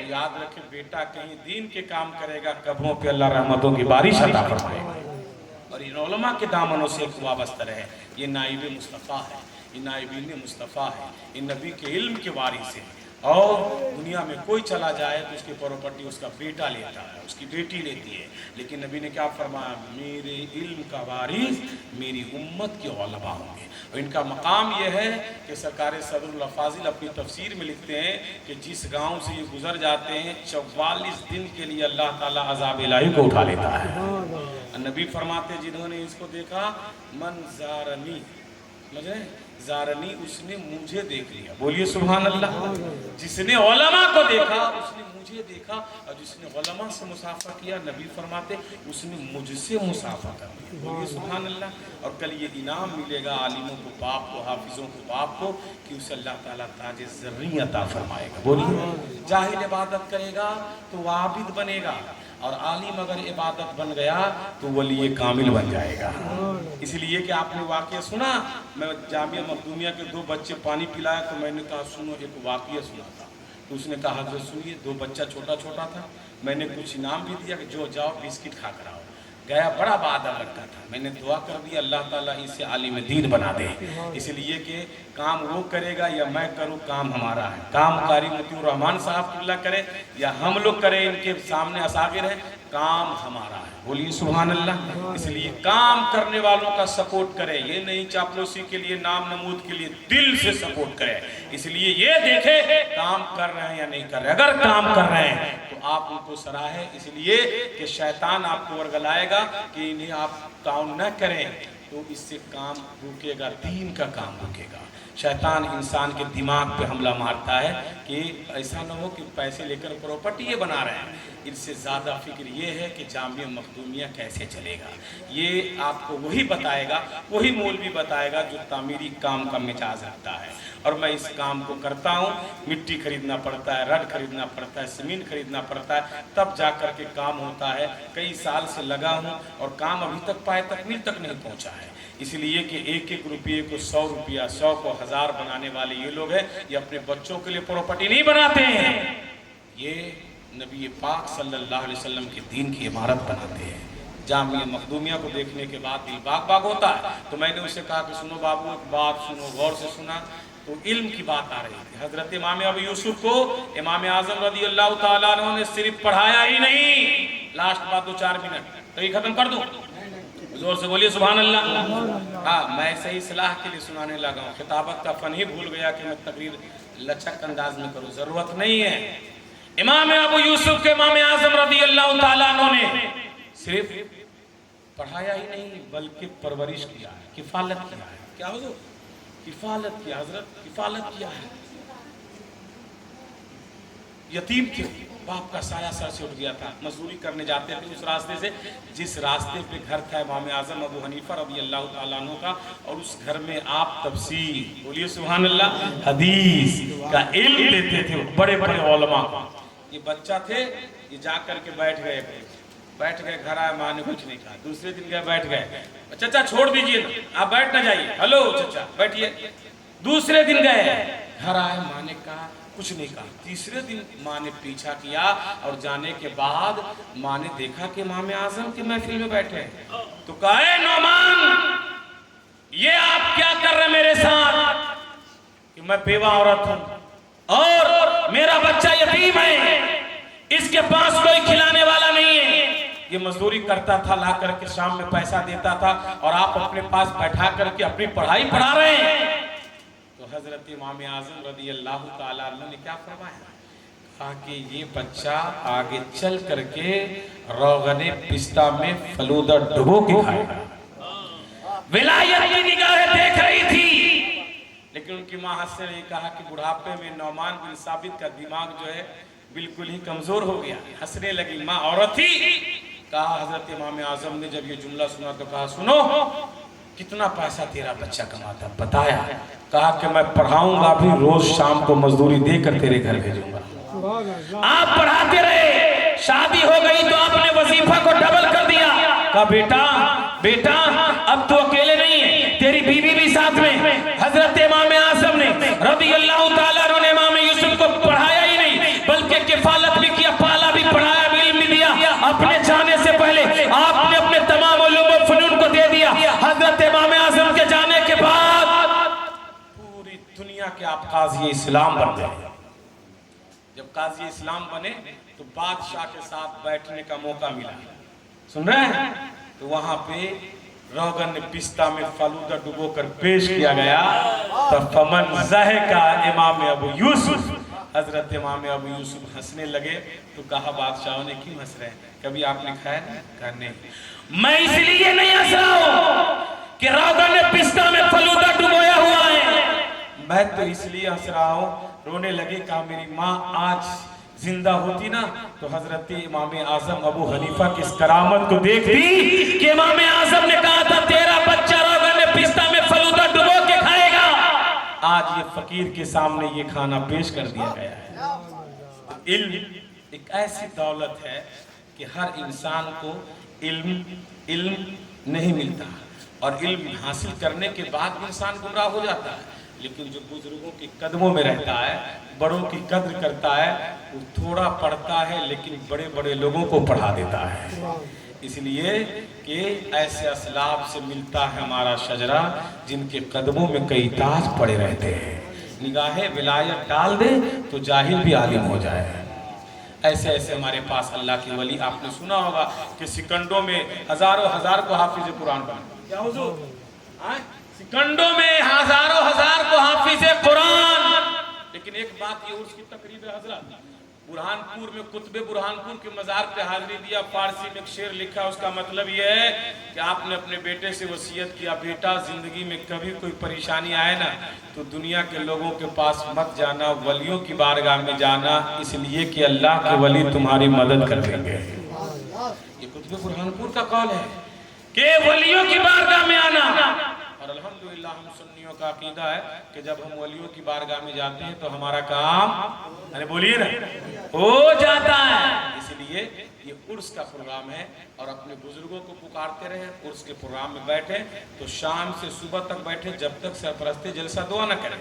याद रखें, बेटा कहीं दीन के काम करेगा, कब्रों पे अल्लाह रहमतों की बारिश अता फरमाएगा। और इन उलमा के दामनों से वाबस्ता रहे, ये नाइब मुस्तफ़ा है, ये नाइबीन मुस्तफ़ा है, ये नबी के इल्म के वारिस है। और दुनिया में कोई चला जाए तो उसकी प्रॉपर्टी उसका बेटा लेता है, उसकी बेटी लेती है, लेकिन नबी ने क्या फरमाया, मेरे इल्म का वारिस मेरी उम्मत के उलमा होंगे। और इनका मकाम यह है कि सरकार सदरुल फाजिल अपनी तफसीर में लिखते हैं कि जिस गांव से ये गुजर जाते हैं 44 दिन के लिए अल्लाह ताला अज़ाब इलाही को उठा लेता है। नबी फरमाते जिन्होंने इसको देखा, मन ज़ारनी, समझे, ज़ारनी, उसने मुझे देख लिया, बोलिए सुभान अल्लाह। जिसने उलमा को देखा उसने मुझे देखा, और जिसने उलमा से मुसाफा किया, नबी फरमाते उसने मुझसे मुसाफा कर लिया, बोलिए सुभान अल्लाह। और कल ये इनाम मिलेगा आलिमों को, बाप को, हाफिजों को, बाप को, कि उसे अल्लाह ताला ताज ज़र्री अता फरमाएगा। बोलिए, जाहिल इबादत करेगा तो आबिद बनेगा, और आलिम अगर इबादत बन गया तो वली कामिल बन जाएगा। इसलिए कि आपने वाक़या सुना, मैं जामिया मखदूमिया के 2 बच्चे पानी पिलाया तो मैंने कहा सुनो, एक वाक़या सुना था। तो उसने कहा हज़रत सुनिए, 2 बच्चा छोटा छोटा था, मैंने कुछ इनाम भी दिया कि जो जाओ बिस्किट खा कर आओ। गया, बड़ा बहादुर लड़का था, मैंने दुआ कर दी अल्लाह ताला इसे आलिम दीन बना दे। इसलिए कि काम वो करेगा या मैं करूँ, काम हमारा है। काम कारी मतीउर रहमान साहब करे या हम लोग करें, इनके सामने असागिर है, काम हमारा है, बोलिए सुभान अल्लाह। इसलिए काम करने वालों का सपोर्ट करें, ये नहीं चापलूसी के लिए, नाम नमूद के लिए, दिल से सपोर्ट करें। इसलिए ये देखे काम कर रहे हैं या नहीं कर रहे, अगर काम कर रहे हैं तो आप उनको सराहे, इसलिए कि शैतान आपको वर्गलाएगा कि इन्हें आप काम न करें, तो इससे काम रुकेगा, दीन का काम रुकेगा। शैतान इंसान के दिमाग पे हमला मारता है कि ऐसा न हो कि पैसे लेकर प्रॉपर्टी ये बना रहे हैं। इससे ज़्यादा फिक्र ये है कि जामिया मखदूमिया कैसे चलेगा, ये आपको वही बताएगा, वही मौलवी बताएगा जो तामीरी काम का मिजाज रखता है। और मैं इस काम को करता हूँ, मिट्टी खरीदना पड़ता है, रड खरीदना पड़ता है, सीमेंट खरीदना पड़ता है, तब जा कर के काम होता है। कई साल से लगा हूँ और काम अभी तक पाए तकमील तक नहीं पहुँचा है। इसलिए कि 1-1 रुपये को 100 रुपया, 100 को 1000 बनाने वाले ये लोग हैं, ये अपने बच्चों के लिए प्रॉपर्टी नहीं बनाते हैं, ये नबी पाक सल्लल्लाहु अलैहि वसल्लम के दीन की इमारत बनाते हैं। जामिया मखदूमिया को देखने के बाद दिल बाग बाग होता है। तो मैंने उससे कहा कि सुनो बाबू, एक बात सुनो, गौर से सुना। तो इल्म की बात आ रही थी। हजरत इमाम अबू यूसुफ को इमाम आजम रज़ी अल्लाह तआला अन्हु ने सिर्फ पढ़ाया ही नहीं, लास्ट बात 2-4 मिनट तो ये खत्म कर दूं, जोर से बोलिए सुभान अल्लाह। हाँ, मैं सही सलाह के लिए सुनाने लगा हूँ, खिताबत का फन ही भूल गया कि मैं तकरीर लचक अंदाज में करूँ, जरूरत नहीं है। इमाम अबू यूसुफ के इमाम आजम रज़ी अल्लाह तआला अन्हु ने सिर्फ पढ़ाया ही नहीं बल्कि परवरिश किया है, किफालत किया है। क्या हुजूर? किफालत किया हजरत, किफालत किया है। यतीम थे, बाप का साया सर से उठ गया था, मजदूरी करने जाते थे उस रास्ते से जिस रास्ते पे घर था इमाम आजम अबू हनीफा रज़ी अल्लाह तआला अन्हु का, और उस घर में आप तफसीर, बोलिए सुभान अल्लाह, हदीस का इल्म लेते थे बड़े बड़े उलमा। ये बच्चा थे, ये जा करके बैठ गए, घर आए, माँ ने कुछ नहीं कहा। दूसरे दिन गए, बैठ गए, चचा छोड़ दीजिए ना, आप बैठ ना जाइए, हेलो चचा बैठिए। दूसरे दिन गए, घर आए, माँ ने कहा कुछ नहीं कहा। तीसरे दिन माँ ने पीछा किया और जाने के बाद माँ ने देखा कि इमाम आजम के महफिल में बैठे, तो कहा नौमान ये आप क्या कर रहे मेरे साथ, कि मैं बेवा औरत हूं और मेरा बच्चा यतीम है, इसके पास कोई खिलाने वाला नहीं है, ये मजदूरी करता था, ला करके शाम में पैसा देता था, और आप अपने पास बैठा करके अपनी पढ़ाई पढ़ा रहे हैं। तो हजरत इमाम आजम रज़ी अल्लाह तआला अन्हु ने क्या फरमाया, कहा कि ये बच्चा आगे चल करके रोगने पिस्ता में फलूदा डुबो के खाएगा। विलायत की निगाहें देख रही थी, लेकिन उनकी माँ हंसने ने कहा कि बुढ़ापे में नौमान बिन साबित का दिमाग जो है बिल्कुल ही कमजोर हो गया। हंसने लगी, माँ औरत थी कहा हजरत इमाम आजम ने जब ये जुमला सुना तो कहा सुनो, कितना पैसा तेरा बच्चा कमाता? बताया, कहा कि मैं पढ़ाऊंगा भी, रोज शाम को मजदूरी देकर तेरे घर भेजूंगा। आप पढ़ाते रहे, शादी हो गई तो आपने वजीफा को डबल कर दिया। कहा बेटा बेटा अब तो अकेले नहीं है, तेरी बीवी भी साथ में। हजरत इमाम आजम ने रज़ी अल्लाह ताला अन्हु ने इमाम यूसुफ को पढ़ाया ही नहीं बल्कि किफालत भी किया, पाला भी, पढ़ाया भी, इल्म भी दिया। अपने जाने से पहले आपने अपने तमाम उलूम व फनून को दे दिया। हजरत इमाम आजम के जाने के बाद पूरी दुनिया के आप काज़ी इस्लाम बन गए। जब काज़ी इस्लाम बने तो बादशाह के साथ बैठने का मौका मिला, सुन रहे हैं? तो वहां पे रोगन पिस्ता में फालूदा डुबो कर पेश किया गया। तो फमन ज़ाहे का इमाम अबू यूसुफ, हजरत इमाम अबू यूसुफ हंसने लगे। तो कहा बादशाह ने क्यों हंस रहे हैं, कभी आपने खाया? कहा नहीं। मैं इसलिए नहीं हंस रहा हूं कि रोगन पिस्ता में फालूदा डुबोया हुआ है, मैं तो इसलिए हंस रहा हूं। रोने लगे, कहा मेरी माँ आज जिंदा होती ना तो हजरत इमाम आजम अबू हनीफा की इस करामत को देखती कि इमाम आजम ने कहा था तेरा बच्चा रोगन पिस्ता में फलूदा डुबो के खाएगा। आज ये फकीर के सामने ये खाना पेश कर दिया गया है। इल्म एक ऐसी दौलत है कि हर इंसान को इल्म नहीं मिलता, और इल्म हासिल करने के बाद इंसान गुमराह हो जाता है। लेकिन जो बुजुर्गों के कदमों में रहता है, बड़ों की कद्र करता है, वो थोड़ा पढ़ता है लेकिन बड़े बड़े लोगों को पढ़ा देता है। इसलिए कि ऐसे असलाफ से मिलता है हमारा शजरा जिनके कदमों में कई ताज पड़े रहते हैं। निगाहे विलायत डाल दे तो जाहिल भी आलिम हो जाए। ऐसे ऐसे हमारे पास अल्लाह के वली, आपने सुना होगा कि सिकंडों में हजारों हजार को हाफिज कुरान बने। क्या हुजूर? सिकंडों में हजारों हजार को हाफिज कुरान। लेकिन एक बात ये, उसकी तकरीब है हजरत, बुरहानपुर में कुतबे बुरहानपुर के मजार पे हाजिरी दिया, फारसी में एक शेर लिखा, उसका मतलब ये है कि आपने अपने बेटे से वसीयत किया, बेटा जिंदगी में कभी कोई परेशानी आए ना तो दुनिया के लोगों के पास मत जाना, वलियों की बारगाह में जाना, इसलिए कि अल्लाह के वली तुम्हारी मदद कर देंगे। ये कुतबे बुरहानपुर का कौल है कि वलियों की बारगाह में आना। और अल्हम्दुलिल्लाह हम सुन्नियों का अकीदा है कि जब हम वलियों की बारगाह में जाते हैं तो हमारा काम, अरे बोलिए ना, हो जाता है। इसलिए ये उर्स का प्रोग्राम है और अपने बुजुर्गों को पुकारते रहे, उर्स के प्रोग्राम में बैठे तो शाम से सुबह तक बैठे, जब तक सरपरस्ती जलसा दुआ न करें।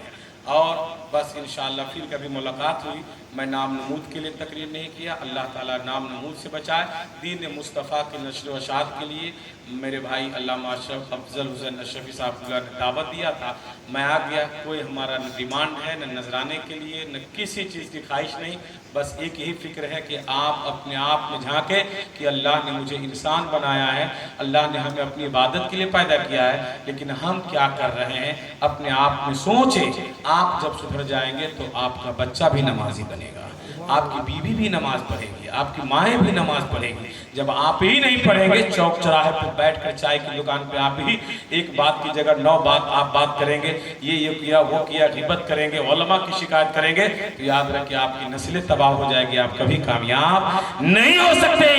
और बस इंशाअल्लाह फिर कभी मुलाकात हुई। मैं नाम नमूद के लिए तकरीर नहीं किया, अल्लाह ताला नाम नमूद से बचाए। दीन मुस्तफ़ा के नशर व शात के लिए मेरे भाई अल्लामा अशरफ अफजल हुसैन अशरफी साहब ने दावत दिया था, मैं आ गया। कोई हमारा न डिमांड है, न नजराने के लिए, न किसी चीज़ की ख्वाहिश नहीं, बस एक ही फिक्र है कि आप अपने आप में झांके कि अल्लाह ने मुझे इंसान बनाया है, अल्लाह ने हमें अपनी इबादत के लिए पैदा किया है, लेकिन हम क्या कर रहे हैं अपने आप में सोचें। आप जब सुधर जाएंगे तो आपका बच्चा भी नमाजी बनेगा, आपकी बीवी भी नमाज पढ़ेगी, आपकी माएँ भी नमाज पढ़ेगी। जब आप ही नहीं पढ़ेंगे, चौक चौराहे पर बैठकर चाय की दुकान पे आप ही एक बात की जगह 9 बात आप बात करेंगे, ये किया वो किया, गिबत करेंगे, उलमा की शिकायत करेंगे, तो याद रखिए आपकी नस्लें तबाह हो जाएगी, आप कभी कामयाब नहीं हो सकते।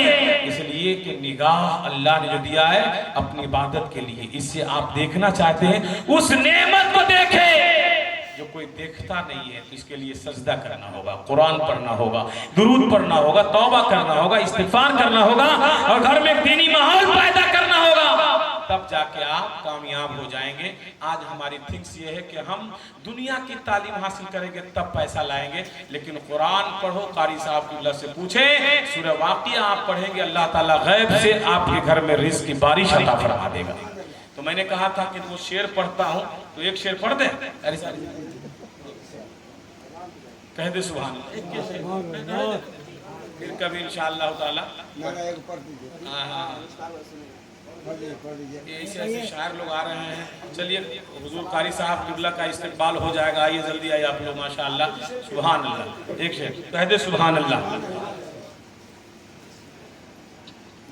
इसलिए कि निगाह अल्लाह ने जो दिया है अपनी इबादत के लिए, इससे आप देखना चाहते हैं उस नेमत को देखें जो कोई देखता नहीं है। तो इसके लिए सजदा करना होगा, कुरान पढ़ना होगा, दुरूद पढ़ना होगा, तौबा करना होगा, इस्तिगफार करना होगा और घर में एक दीनी माहौल पैदा करना होगा, तब जाके आप कामयाब हो जाएंगे। आज हमारी थिंक्स ये है कि हम दुनिया की तालीम हासिल करेंगे तब पैसा लाएंगे, लेकिन कुरान पढ़ो, कारी साहब की से पूछे, सूरह वाक़िया आप पढ़ेंगे, अल्लाह ताला गैब से आपके घर में रिज़्क़ की बारिश अता फरमा देगा। तो मैंने कहा था कि वो शेर पढ़ता हूँ तो एक शेर पढ़ दे, अरे कह दे सुभान अल्लाह, फिर कभी इंशाअल्लाह ताला। ऐसे ऐसे शायर लोग आ रहे हैं। चलिए हुजूर कारी साहब किबला का इस्तकबाल हो जाएगा, आइए जल्दी आइए आप लोग, माशाअल्लाह, सुभान अल्लाह। एक शेर कह दे सुभान अल्लाह।